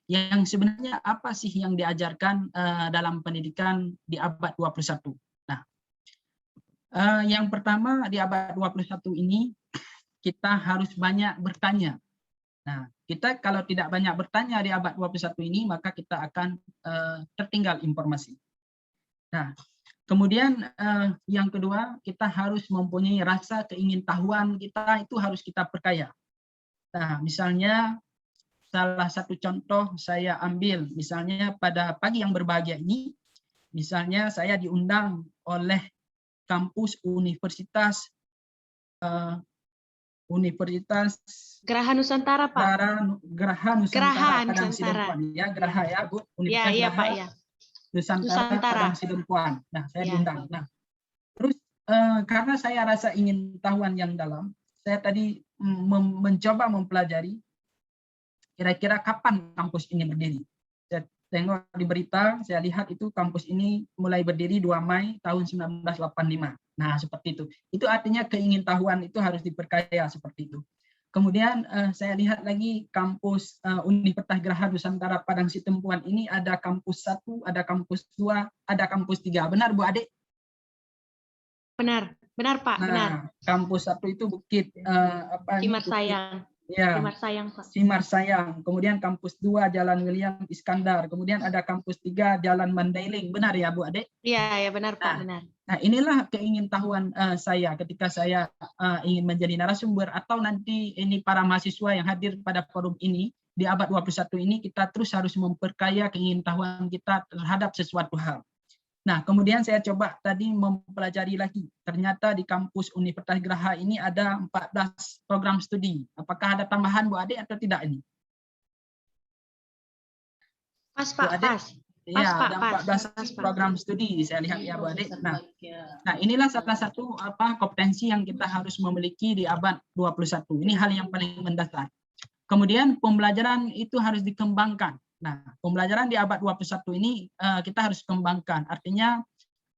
yang sebenarnya apa sih yang diajarkan dalam pendidikan di abad 21? Nah, yang pertama di abad 21 ini kita harus banyak bertanya. Nah, kita kalau tidak banyak bertanya di abad 21 ini, maka kita akan tertinggal informasi. Nah, kemudian yang kedua, kita harus mempunyai rasa keingintahuan kita, itu harus kita perkaya. Nah, misalnya salah satu contoh saya ambil, misalnya pada pagi yang berbahagia ini, misalnya saya diundang oleh kampus Universitas Geraha Nusantara, Pak. Geraha Nusantara Padang Sidempuan. Ya, Geraha ya, Bu. Universitas ya, Geraha Pak, ya. Nusantara Padang Sidempuan. Nah, saya diundang. Nah, terus karena saya rasa ingin tahuan yang dalam, saya tadi mencoba mempelajari kira-kira kapan kampus ini berdiri. Saya tengok di berita, saya lihat itu kampus ini mulai berdiri 2 Mei tahun 1985. Nah, seperti itu. Itu artinya keingintahuan itu harus diperkaya seperti itu. Kemudian saya lihat lagi kampus Universitas Geraha Nusantara Padang Sidempuan ini ada kampus 1, ada kampus 2, ada kampus 3. Benar, Bu Ade? Benar Pak, nah, benar. Kampus 1 itu Bukit Simar Sayang. Ya, Simar Sayang, Pak. Simar Sayang. Kemudian kampus 2 Jalan William Iskandar. Kemudian ada kampus 3 Jalan Mandailing. Benar ya, Bu Ade? Iya, ya benar Pak, benar. Nah, inilah keingintahuan saya ketika saya ingin menjadi narasumber atau nanti ini para mahasiswa yang hadir pada forum ini di abad 21 ini, kita terus harus memperkaya keingintahuan kita terhadap sesuatu hal. Nah, kemudian saya coba tadi mempelajari lagi. Ternyata di kampus Universitas Geraha ini ada 14 program studi. Apakah ada tambahan, Bu Ade, atau tidak ini? Pas, Pak, pas. Ya, ada 14 program studi, saya lihat ya, Bu Ade. Nah, inilah salah satu kompetensi yang kita harus memiliki di abad 21. Ini hal yang paling mendasar. Kemudian pembelajaran itu harus dikembangkan. Nah, pembelajaran di abad 21 ini kita harus kembangkan. Artinya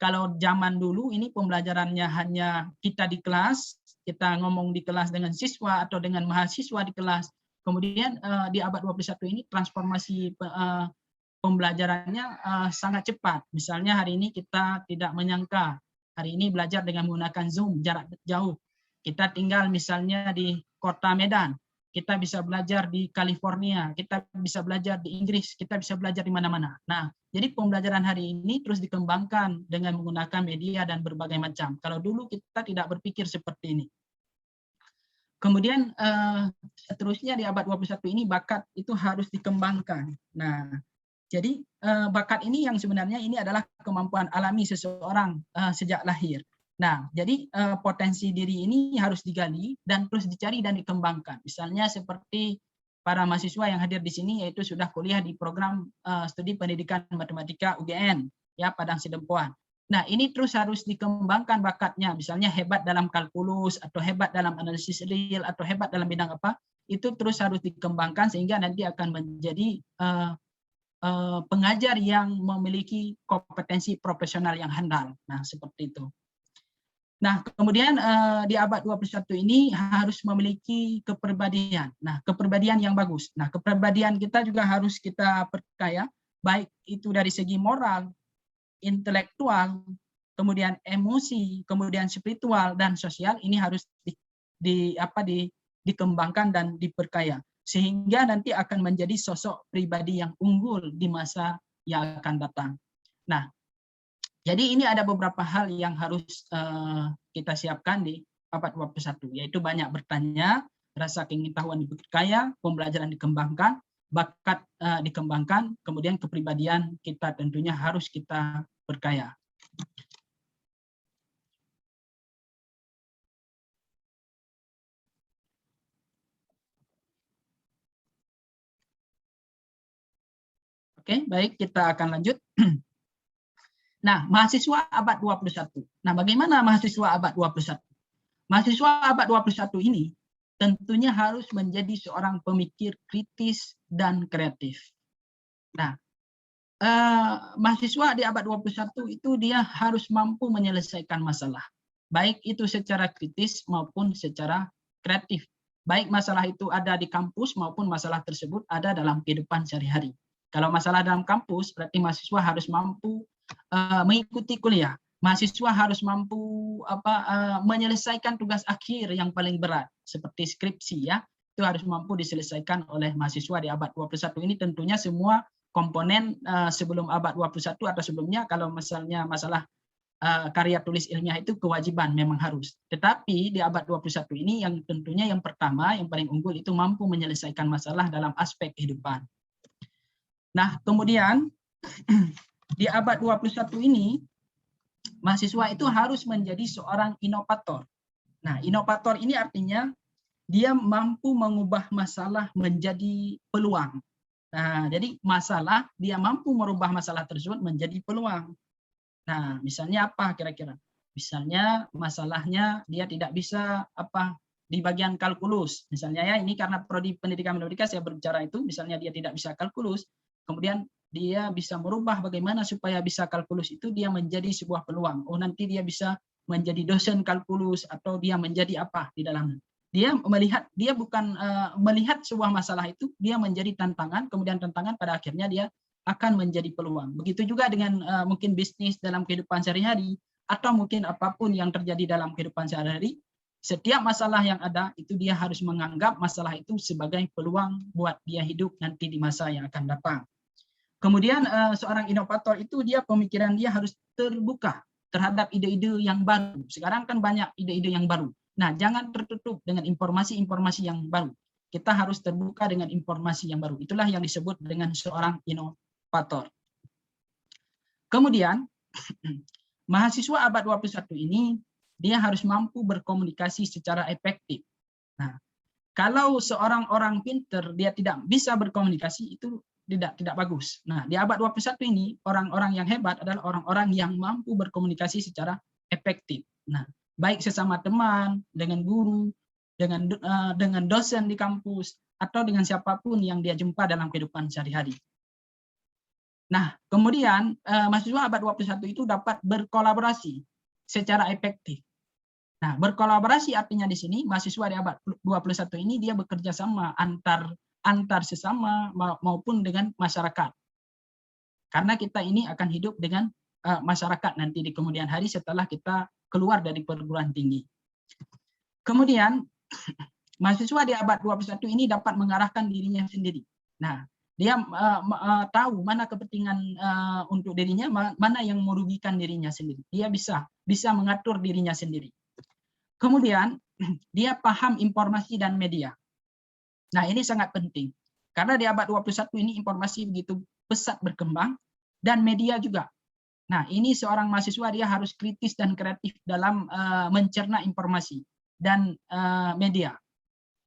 Kalau zaman dulu ini pembelajarannya hanya kita di kelas, kita ngomong di kelas dengan siswa atau dengan mahasiswa di kelas. Kemudian di abad 21 ini transformasi pembelajarannya sangat cepat. Misalnya hari ini kita tidak menyangka, hari ini belajar dengan menggunakan Zoom jarak jauh. Kita tinggal misalnya di kota Medan, kita bisa belajar di California, kita bisa belajar di Inggris, kita bisa belajar di mana-mana. Nah, jadi pembelajaran hari ini terus dikembangkan dengan menggunakan media dan berbagai macam. Kalau dulu kita tidak berpikir seperti ini. Kemudian seterusnya di abad 21 ini bakat itu harus dikembangkan. Nah, jadi bakat ini yang sebenarnya ini adalah kemampuan alami seseorang sejak lahir. Nah, jadi potensi diri ini harus digali dan terus dicari dan dikembangkan. Misalnya seperti para mahasiswa yang hadir di sini yaitu sudah kuliah di program studi pendidikan matematika UGN ya Padang Sidempuan. Nah, ini terus harus dikembangkan bakatnya, misalnya hebat dalam kalkulus atau hebat dalam analisis real atau hebat dalam bidang apa, itu terus harus dikembangkan sehingga nanti akan menjadi pengajar yang memiliki kompetensi profesional yang handal. Nah, seperti itu. Nah, kemudian di abad 21 ini harus memiliki kepribadian. Nah, kepribadian yang bagus. Nah, kepribadian kita juga harus kita perkaya, baik itu dari segi moral, intelektual, kemudian emosi, kemudian spiritual dan sosial, ini harus dikembangkan dan diperkaya. Sehingga nanti akan menjadi sosok pribadi yang unggul di masa yang akan datang. Nah, jadi ini ada beberapa hal yang harus kita siapkan di abad 21, yaitu banyak bertanya, rasa pengetahuan diperkaya, pembelajaran dikembangkan, bakat dikembangkan, kemudian kepribadian kita tentunya harus kita perkaya. Oke, baik, kita akan lanjut. Nah, mahasiswa abad 21. Nah, bagaimana mahasiswa abad 21? Mahasiswa abad 21 ini tentunya harus menjadi seorang pemikir kritis dan kreatif. Nah, mahasiswa di abad 21 itu dia harus mampu menyelesaikan masalah. Baik itu secara kritis maupun secara kreatif. Baik masalah itu ada di kampus maupun masalah tersebut ada dalam kehidupan sehari-hari. Kalau masalah dalam kampus, berarti mahasiswa harus mampu mengikuti kuliah. Mahasiswa harus mampu menyelesaikan tugas akhir yang paling berat, seperti skripsi ya. Itu harus mampu diselesaikan oleh mahasiswa di abad 21 ini. Tentunya semua komponen sebelum abad 21 atau sebelumnya, kalau misalnya masalah karya tulis ilmiah itu kewajiban, memang harus. Tetapi di abad 21 ini yang tentunya yang pertama, yang paling unggul itu mampu menyelesaikan masalah dalam aspek kehidupan. Nah, kemudian di abad 21 ini, mahasiswa itu harus menjadi seorang inovator. Nah, inovator ini artinya dia mampu mengubah masalah menjadi peluang. Nah, jadi masalah, dia mampu merubah masalah tersebut menjadi peluang. Nah, misalnya apa kira-kira? Misalnya masalahnya dia tidak bisa di bagian kalkulus. Misalnya ya, ini karena prodi pendidikan matematika saya berbicara itu, misalnya dia tidak bisa kalkulus, kemudian dia bisa merubah bagaimana supaya bisa kalkulus itu dia menjadi sebuah peluang. Oh, nanti dia bisa menjadi dosen kalkulus atau dia menjadi apa di dalamnya. Dia melihat, dia bukan melihat sebuah masalah itu, dia menjadi tantangan, kemudian tantangan pada akhirnya dia akan menjadi peluang. Begitu juga dengan mungkin bisnis dalam kehidupan sehari-hari, atau mungkin apapun yang terjadi dalam kehidupan sehari-hari, setiap masalah yang ada itu dia harus menganggap masalah itu sebagai peluang buat dia hidup nanti di masa yang akan datang. Kemudian seorang inovator itu dia pemikiran dia harus terbuka terhadap ide-ide yang baru. Sekarang kan banyak ide-ide yang baru. Nah, jangan tertutup dengan informasi-informasi yang baru. Kita harus terbuka dengan informasi yang baru. Itulah yang disebut dengan seorang inovator. Kemudian, mahasiswa abad 21 ini, dia harus mampu berkomunikasi secara efektif. Nah, kalau seorang orang pinter, dia tidak bisa berkomunikasi, itu tidak bagus. Nah, di abad 21 ini, orang-orang yang hebat adalah orang-orang yang mampu berkomunikasi secara efektif. Nah, baik sesama teman, dengan guru, dengan dosen di kampus, atau dengan siapapun yang dia jumpa dalam kehidupan sehari-hari. Nah, kemudian mahasiswa abad 21 itu dapat berkolaborasi secara efektif. Nah, berkolaborasi artinya di sini mahasiswa di abad 21 ini dia bekerja sama antar sesama maupun dengan masyarakat. Karena kita ini akan hidup dengan masyarakat nanti di kemudian hari setelah kita keluar dari perguruan tinggi. Kemudian mahasiswa di abad 21 ini dapat mengarahkan dirinya sendiri. Nah, dia tahu mana kepentingan untuk dirinya, mana yang merugikan dirinya sendiri. Dia bisa mengatur dirinya sendiri. Kemudian dia paham informasi dan media. Nah, ini sangat penting. Karena di abad 21 ini informasi begitu pesat berkembang dan media juga. Nah, ini seorang mahasiswa dia harus kritis dan kreatif dalam mencerna informasi dan media.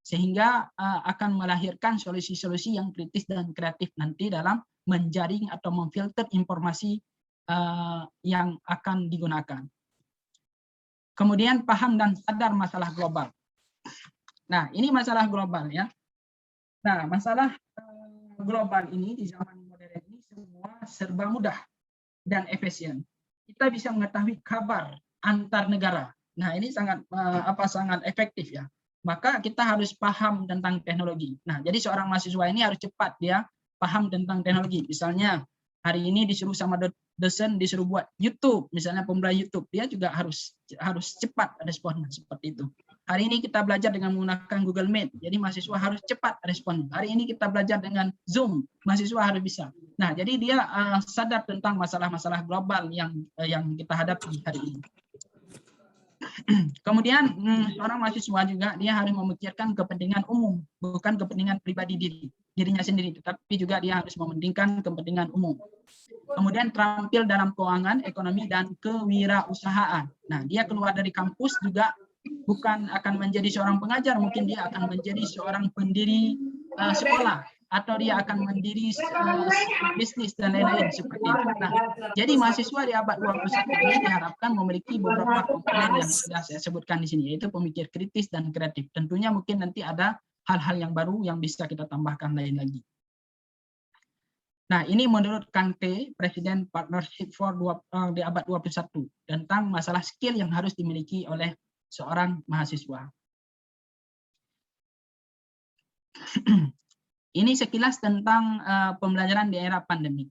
Sehingga akan melahirkan solusi-solusi yang kritis dan kreatif nanti dalam menjaring atau memfilter informasi yang akan digunakan. Kemudian paham dan sadar masalah global. Nah, ini masalah global ya. Nah, masalah global ini di zaman modern ini semua serba mudah dan efisien. Kita bisa mengetahui kabar antar negara. Nah, ini sangat sangat efektif ya. Maka kita harus paham tentang teknologi. Nah, jadi seorang mahasiswa ini harus cepat dia paham tentang teknologi. Misalnya hari ini disuruh sama dosen disuruh buat YouTube, misalnya pembelajaran YouTube, dia juga harus cepat responnya seperti itu. Hari ini kita belajar dengan menggunakan Google Meet, jadi mahasiswa harus cepat respon. Hari ini kita belajar dengan Zoom, mahasiswa harus bisa. Nah, jadi dia sadar tentang masalah-masalah global yang kita hadapi hari ini. Kemudian seorang mahasiswa juga dia harus memikirkan kepentingan umum, bukan kepentingan pribadi dirinya sendiri, tetapi juga dia harus mementingkan kepentingan umum. Kemudian terampil dalam keuangan, ekonomi, dan kewirausahaan. Nah, dia keluar dari kampus juga bukan akan menjadi seorang pengajar, mungkin dia akan menjadi seorang pendiri sekolah, atau dia akan mendiri bisnis dan lain-lain seperti itu. Nah, jadi mahasiswa di abad 21 ini diharapkan memiliki beberapa komponen yang sudah saya sebutkan di sini, yaitu pemikir kritis dan kreatif. Tentunya mungkin nanti ada hal-hal yang baru yang bisa kita tambahkan lain lagi. Nah, ini menurut Kang T, Presiden Partnership for di abad 21, tentang masalah skill yang harus dimiliki oleh seorang mahasiswa. Ini sekilas tentang pembelajaran di era pandemi.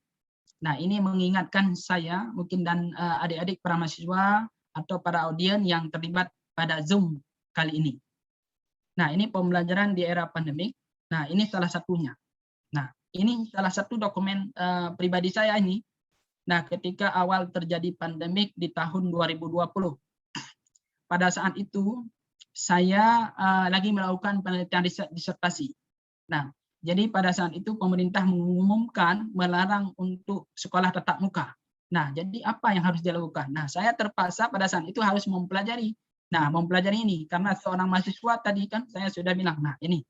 Nah, ini mengingatkan saya, mungkin dan adik-adik para mahasiswa atau para audien yang terlibat pada Zoom kali ini. Nah, ini pembelajaran di era pandemi. Nah, ini salah satunya. Nah, ini salah satu dokumen pribadi saya ini. Nah, ketika awal terjadi pandemik di tahun 2020. Pada saat itu, saya lagi melakukan penelitian disertasi. Nah, jadi pada saat itu pemerintah mengumumkan melarang untuk sekolah tatap muka. Nah, jadi apa yang harus dilakukan? Nah, saya terpaksa pada saat itu harus mempelajari. Nah, mempelajari ini karena seorang mahasiswa tadi kan saya sudah bilang. Nah, ini.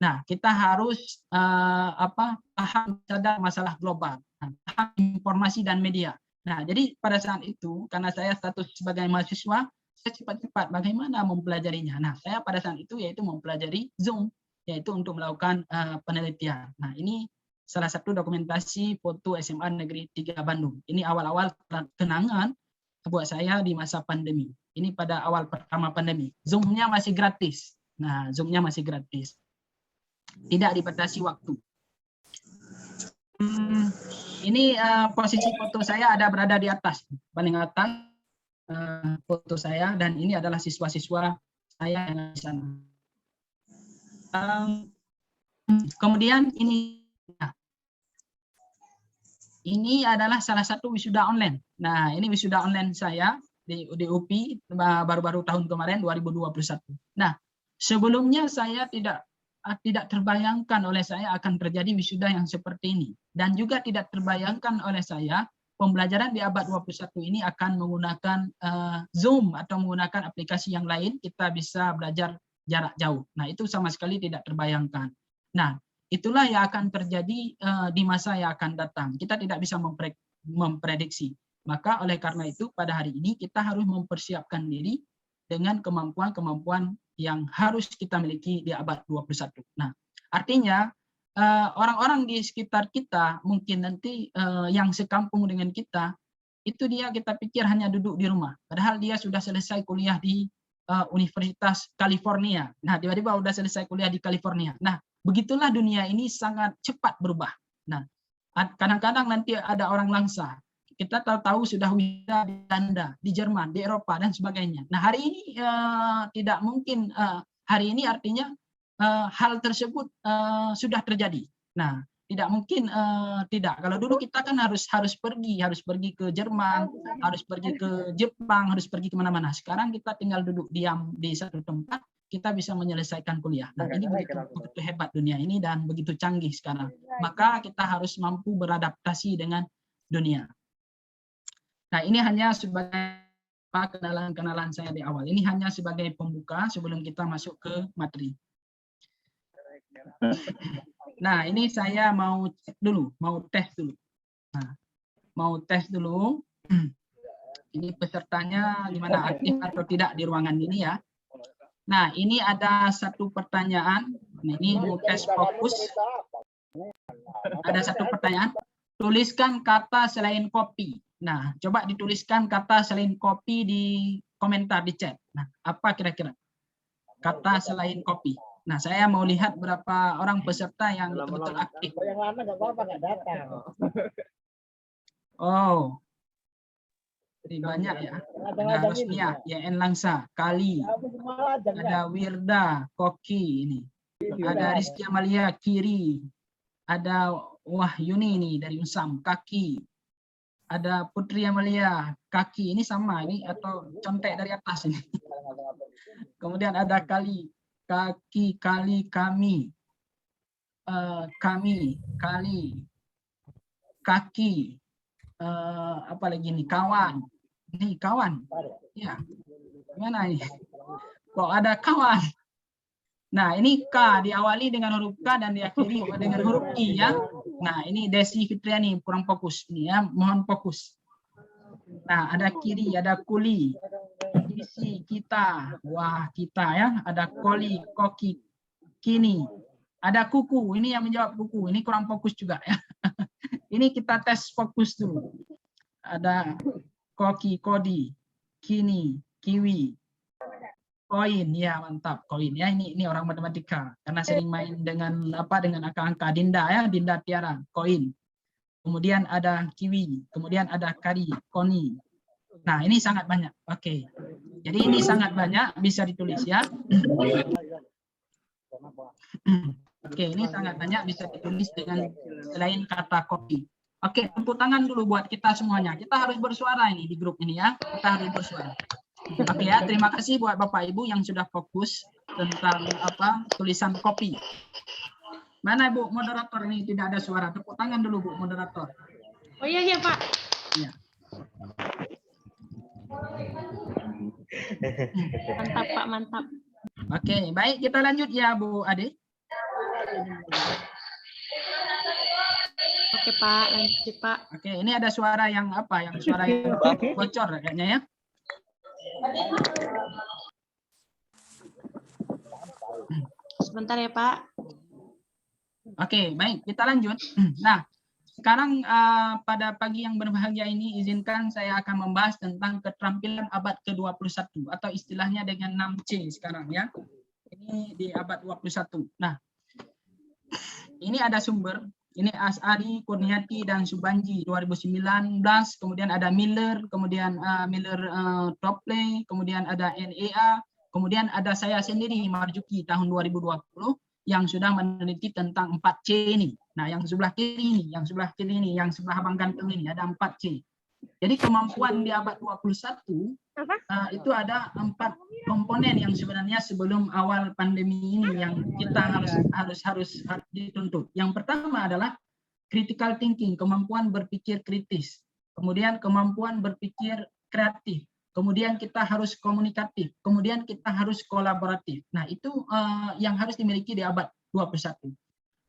Nah, kita harus paham sadar masalah global, paham informasi dan media. Nah, jadi pada saat itu karena saya status sebagai mahasiswa, saya cepat-cepat bagaimana mempelajarinya. Nah, saya pada saat itu yaitu mempelajari Zoom, yaitu untuk melakukan penelitian. Nah, ini salah satu dokumentasi foto SMA Negeri 3 Bandung. Ini awal-awal kenangan buat saya di masa pandemi. Ini pada awal pertama pandemi. Zoom-nya masih gratis. Nah, Zoom-nya masih gratis. Tidak dibatasi waktu. Ini posisi foto saya ada berada di atas, paling atas foto saya, dan ini adalah siswa-siswa saya yang di sana. Kemudian ini adalah salah satu wisuda online. Nah, ini wisuda online saya di UPI baru-baru tahun kemarin 2021. Nah, sebelumnya saya tidak terbayangkan oleh saya akan terjadi wisuda yang seperti ini, dan juga tidak terbayangkan oleh saya pembelajaran di abad 21 ini akan menggunakan Zoom atau menggunakan aplikasi yang lain, kita bisa belajar jarak jauh. Nah, itu sama sekali tidak terbayangkan. Nah, itulah yang akan terjadi di masa yang akan datang. Kita tidak bisa memprediksi. Maka oleh karena itu pada hari ini kita harus mempersiapkan diri dengan kemampuan-kemampuan yang harus kita miliki di abad 21. Nah, artinya orang-orang di sekitar kita mungkin nanti yang sekampung dengan kita itu kita pikir hanya duduk di rumah, padahal dia sudah selesai kuliah di Universitas California. Nah, tiba-tiba udah selesai kuliah di California. Nah, begitulah dunia ini sangat cepat berubah. Nah, kadang-kadang nanti ada orang langsa. Kita tahu sudah wisuda di Belanda, di Jerman, di Eropa dan sebagainya. Nah, hari ini tidak mungkin. Hari ini artinya hal tersebut sudah terjadi. Nah, tidak mungkin tidak. Kalau dulu kita kan harus pergi ke Jerman, harus pergi ke Jepang, harus pergi kemana-mana. Sekarang kita tinggal duduk diam di satu tempat, kita bisa menyelesaikan kuliah. Nah, ini begitu hebat dunia ini dan begitu canggih sekarang. Maka kita harus mampu beradaptasi dengan dunia. Nah, ini hanya sebagai kenalan saya di awal. Ini hanya sebagai pembuka sebelum kita masuk ke materi. Nah, ini saya mau cek dulu, mau tes dulu. Nah, mau tes dulu. Ini pesertanya gimana, aktif atau tidak di ruangan ini ya. Nah, ini ada satu pertanyaan. Ini mau tes fokus. Ada satu pertanyaan. Tuliskan kata selain kopi. Nah, coba dituliskan kata selain kopi di komentar di chat. Nah, apa kira-kira kata selain kopi? Nah, saya mau lihat berapa orang peserta yang betul-betul aktif. Yang lama nggak apa-apa, nggak datang. Oh, ini banyak ya. Ada Rosnia, YN Langsa, Kali, ada Wirda, Koki ini. Ada Rizky Amalia, Kiri. Ada Wahyuni ini dari Unsam, Kaki. Ada Putri Amalia, Kaki. Ini sama ini atau contek dari atas ini. Kemudian ada Kali. Kaki, kali, kami, kami, kali, kaki, apa lagi nih, kawan, nih kawan, ya, gimana ini, kok ada kawan? Nah, ini K diawali dengan huruf K dan diakhiri dengan huruf I ya. Nah, ini Desi Fitriani kurang fokus ini ya, mohon fokus. Nah, ada kiri, ada kuli, isi, kita, wah kita ya, ada koli, koki, kini, ada kuku, ini yang menjawab kuku, ini kurang fokus juga ya. Ini kita tes fokus dulu. Ada koki, kodi, kini, kiwi, koin, ya mantap, koin ya, ini orang matematika karena sering main dengan angka-angka. Dinda ya, Dinda Tiara, koin. Kemudian ada kiwi, kemudian ada kari, koni. Nah, ini sangat banyak. Oke. Jadi ini sangat banyak, bisa ditulis ya. Oke, ini sangat banyak, bisa ditulis dengan selain kata kopi. Oke, tepuk tangan dulu buat kita semuanya. Kita harus bersuara ini di grup ini ya. Kita harus bersuara. Oke ya, terima kasih buat Bapak Ibu yang sudah fokus tentang tulisan kopi. Mana Bu moderator ini tidak ada suara? Tepuk tangan dulu Bu moderator. Oh iya Pak. Iya. Mantap Pak, mantap. Oke, baik kita lanjut ya Bu Ade. Oke Pak, lanjut Pak. Oke, ini ada suara yang suara yang bocor kayaknya ya. Sebentar ya Pak. Oke, baik, kita lanjut. Nah, sekarang pada pagi yang berbahagia ini, izinkan saya akan membahas tentang keterampilan abad ke-21, atau istilahnya dengan 6C sekarang ya. Ini di abad 21. Nah, ini ada sumber, ini As'ari, Kurniati, dan Subanji 2019, kemudian ada Miller, kemudian Topley, kemudian ada NEA, kemudian ada saya sendiri, Marjuki, tahun 2020, yang sudah meneliti tentang 4C ini. Nah, yang sebelah kiri ini, yang sebelah kiri ini, yang sebelah abang ganteng ini, ada 4C. Jadi kemampuan di abad 21 itu ada 4 komponen yang sebenarnya sebelum awal pandemi ini yang kita harus dituntut. Yang pertama adalah critical thinking, kemampuan berpikir kritis. Kemudian kemampuan berpikir kreatif. Kemudian kita harus komunikatif, kemudian kita harus kolaboratif. Nah, itu yang harus dimiliki di abad 21.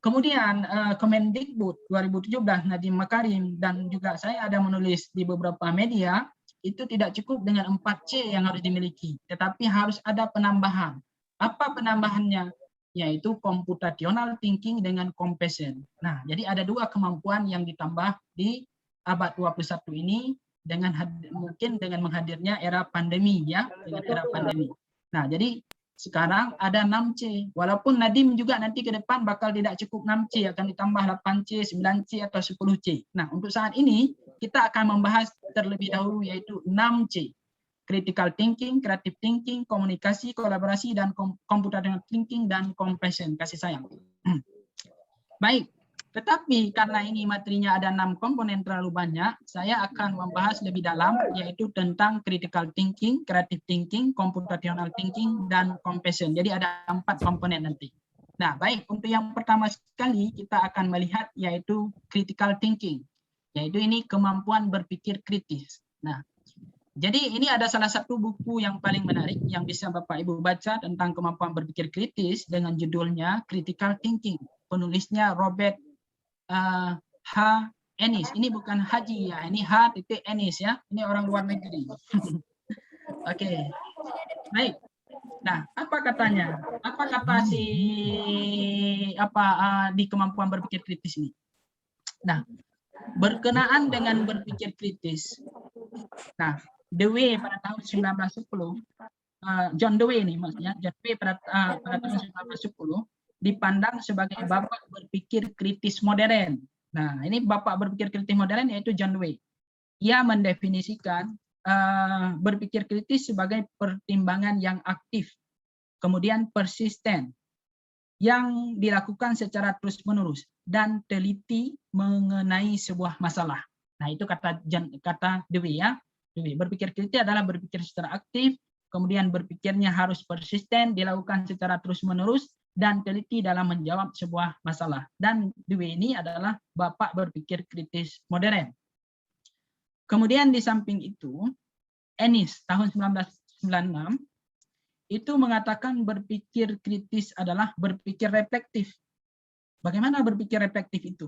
Kemudian Kemendikbud 2017, Nadiem Makarim, dan juga saya ada menulis di beberapa media, itu tidak cukup dengan 4C yang harus dimiliki, tetapi harus ada penambahan. Apa penambahannya? yaitu computational thinking dengan compassion. Nah, jadi ada dua kemampuan yang ditambah di abad 21 ini dengan mungkin dengan menghadirnya era pandemi ya, dengan era pandemi. Nah, jadi sekarang ada 6C. Walaupun Nadim juga nanti ke depan bakal tidak cukup 6C, akan ditambah 8C, 9C atau 10C. Nah, untuk saat ini kita akan membahas terlebih dahulu yaitu 6C. Critical thinking, creative thinking, komunikasi, kolaborasi, dan computational thinking, dan compassion, kasih sayang. Baik, tetapi karena ini materinya ada 6 komponen terlalu banyak, saya akan membahas lebih dalam yaitu tentang critical thinking, creative thinking, computational thinking, dan compassion. Jadi ada 4 komponen nanti. Nah, baik, untuk yang pertama sekali kita akan melihat yaitu critical thinking, yaitu ini kemampuan berpikir kritis. Nah, jadi ini ada salah satu buku yang paling menarik yang bisa Bapak Ibu baca tentang kemampuan berpikir kritis dengan judulnya Critical Thinking. Penulisnya Robert H. Ennis. Ini bukan Haji ya, ini H. Ennis ya. Ini orang luar negeri. Oke. Baik. Nah, apa katanya? Apa kata si di kemampuan berpikir kritis ini? Nah, berkenaan dengan berpikir kritis. Nah, Dewey pada tahun 1910, John Dewey ini maksudnya, John Dewey pada tahun 1910 dipandang sebagai bapak berpikir kritis modern. Nah, ini bapak berpikir kritis modern yaitu John Dewey. Ia mendefinisikan berpikir kritis sebagai pertimbangan yang aktif, kemudian persisten, yang dilakukan secara terus-menerus dan teliti mengenai sebuah masalah. Nah, itu kata Dewey ya. Dewey, berpikir kritis adalah berpikir secara aktif, kemudian berpikirnya harus persisten, dilakukan secara terus-menerus, dan teliti dalam menjawab sebuah masalah. Dan Dewey ini adalah bapak berpikir kritis modern. Kemudian di samping itu, Ennis tahun 1996 itu mengatakan berpikir kritis adalah berpikir reflektif. Bagaimana berpikir reflektif itu?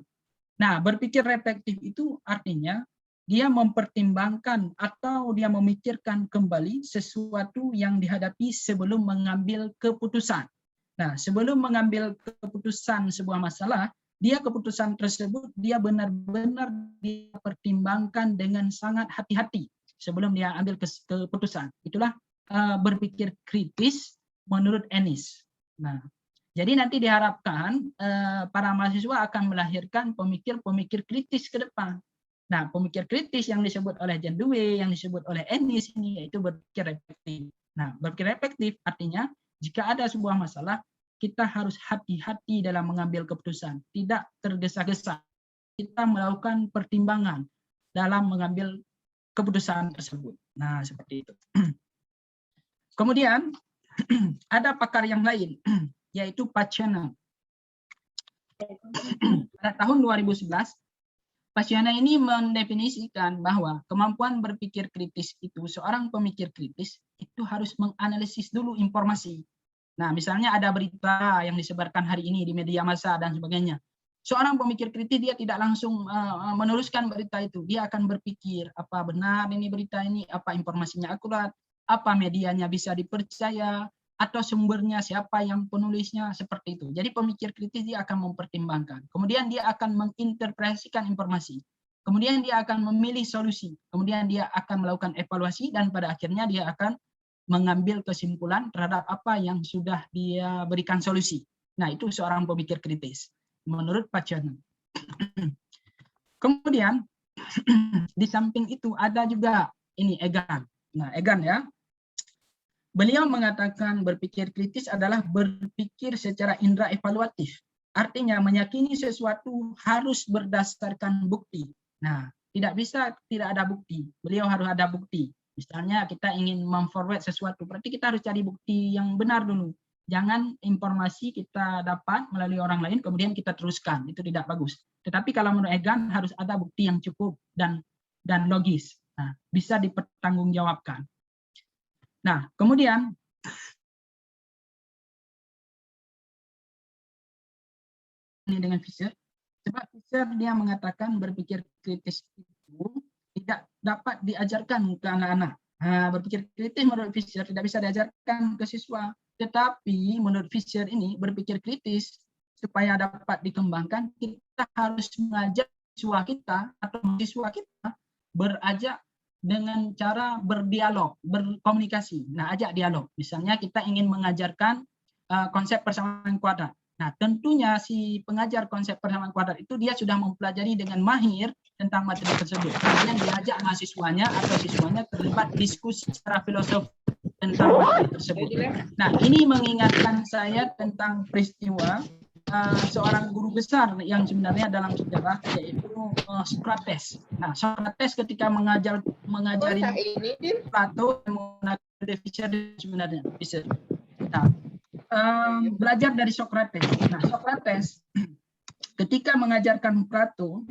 Nah, berpikir reflektif itu artinya dia mempertimbangkan atau dia memikirkan kembali sesuatu yang dihadapi sebelum mengambil keputusan. Nah, sebelum mengambil keputusan sebuah masalah, keputusan tersebut dia benar-benar dipertimbangkan dengan sangat hati-hati sebelum dia ambil keputusan. Itulah berpikir kritis menurut Ennis. Nah, jadi nanti diharapkan para mahasiswa akan melahirkan pemikir-pemikir kritis ke depan. Nah, pemikir kritis yang disebut oleh John Dewey, yang disebut oleh Ennis ini yaitu berpikir reflektif. Nah, berpikir reflektif artinya jika ada sebuah masalah, kita harus hati-hati dalam mengambil keputusan, tidak tergesa-gesa. Kita melakukan pertimbangan dalam mengambil keputusan tersebut. Nah, seperti itu. Kemudian ada pakar yang lain, yaitu Pacana. Pada tahun 2011, Pacana ini mendefinisikan bahwa kemampuan berpikir kritis itu, seorang pemikir kritis itu harus menganalisis dulu informasi. Nah, misalnya ada berita yang disebarkan hari ini di media massa dan sebagainya. Seorang pemikir kritis dia tidak langsung meneruskan berita itu. Dia akan berpikir, apa benar ini berita ini, apa informasinya akurat, apa medianya bisa dipercaya, atau sumbernya siapa yang penulisnya, seperti itu. Jadi pemikir kritis dia akan mempertimbangkan. Kemudian dia akan menginterpretasikan informasi. Kemudian dia akan memilih solusi. Kemudian dia akan melakukan evaluasi dan pada akhirnya dia akan mengambil kesimpulan terhadap apa yang sudah dia berikan solusi. Nah, itu seorang pemikir kritis menurut Pacana. Kemudian di samping itu ada juga ini Egan. Nah, Egan ya. Beliau mengatakan berpikir kritis adalah berpikir secara indera evaluatif. Artinya meyakini sesuatu harus berdasarkan bukti. Nah, tidak bisa tidak ada bukti. Beliau harus ada bukti. Misalnya kita ingin memforward sesuatu, berarti kita harus cari bukti yang benar dulu. Jangan informasi kita dapat melalui orang lain, kemudian kita teruskan. Itu tidak bagus. Tetapi kalau menurut Egan harus ada bukti yang cukup dan logis. Nah, bisa dipertanggungjawabkan. Nah, kemudian ini dengan Fisher, sebab Fisher dia mengatakan berpikir kritis itu tidak dapat diajarkan ke anak-anak. Berpikir kritis menurut Fisher tidak bisa diajarkan ke siswa, tetapi menurut Fisher ini berpikir kritis supaya dapat dikembangkan, kita harus mengajak siswa kita atau mahasiswa kita berakar dengan cara berdialog, berkomunikasi. Nah, ajak dialog. Misalnya kita ingin mengajarkan konsep persamaan kuadrat. Nah, tentunya si pengajar konsep persamaan kuadrat itu dia sudah mempelajari dengan mahir tentang materi tersebut. Kemudian diajak mahasiswanya atau siswanya terlibat diskusi secara filosofi tentang materi tersebut. Nah, ini mengingatkan saya tentang peristiwa seorang guru besar yang sebenarnya dalam sejarah, yaitu Socrates. Nah, Socrates ketika mengajari Plato menggunakan Fisher sebenarnya. Fisher. Nah, belajar dari Socrates. Nah, Socrates ketika mengajarkan Plato,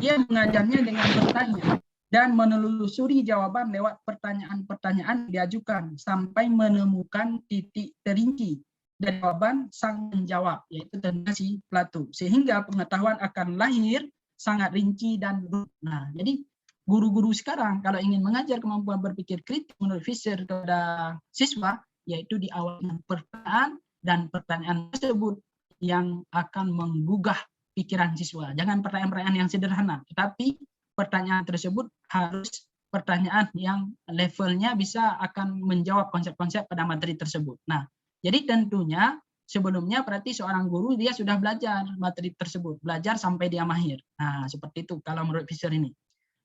dia mengajarnya dengan bertanya dan menelusuri jawaban lewat pertanyaan-pertanyaan diajukan sampai menemukan titik terinci dan jawaban sang menjawab, yaitu tentang si Plato, sehingga pengetahuan akan lahir sangat rinci dan rumit. Nah, jadi guru-guru sekarang kalau ingin mengajar kemampuan berpikir kritis menurut Fisher kepada siswa, yaitu diawali dengan pertanyaan, dan pertanyaan tersebut yang akan menggugah pikiran siswa. Jangan pertanyaan-pertanyaan yang sederhana, tetapi pertanyaan tersebut harus pertanyaan yang levelnya bisa akan menjawab konsep-konsep pada materi tersebut. Nah, jadi tentunya sebelumnya berarti seorang guru dia sudah belajar materi tersebut, belajar sampai dia mahir. Nah, seperti itu kalau menurut Fisher ini.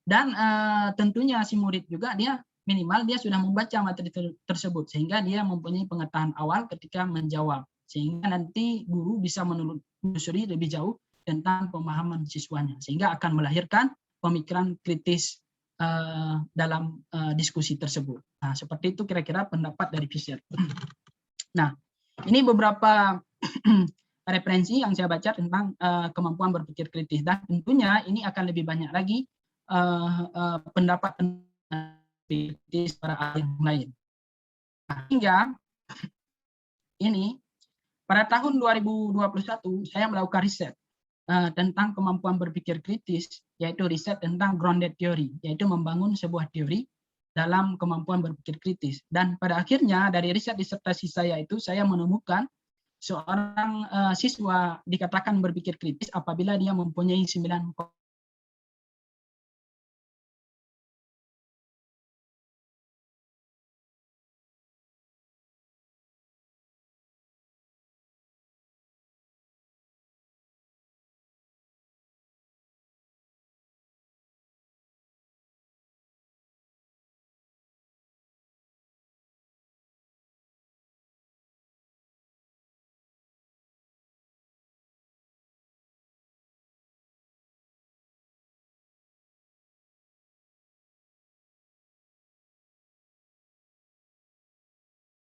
Dan tentunya si murid juga dia minimal dia sudah membaca materi tersebut sehingga dia mempunyai pengetahuan awal ketika menjawab. Sehingga nanti guru bisa menelusuri lebih jauh tentang pemahaman siswanya sehingga akan melahirkan pemikiran kritis dalam diskusi tersebut. Nah, seperti itu kira-kira pendapat dari Fisher. Nah, ini beberapa referensi yang saya baca tentang kemampuan berpikir kritis, dan tentunya ini akan lebih banyak lagi pendapat kritis para ahli yang lain. Nah, hingga ini pada tahun 2021 saya melakukan riset tentang kemampuan berpikir kritis, yaitu riset tentang grounded theory, yaitu membangun sebuah teori dalam kemampuan berpikir kritis. Dan pada akhirnya dari riset disertasi saya itu saya menemukan seorang siswa dikatakan berpikir kritis apabila dia mempunyai 9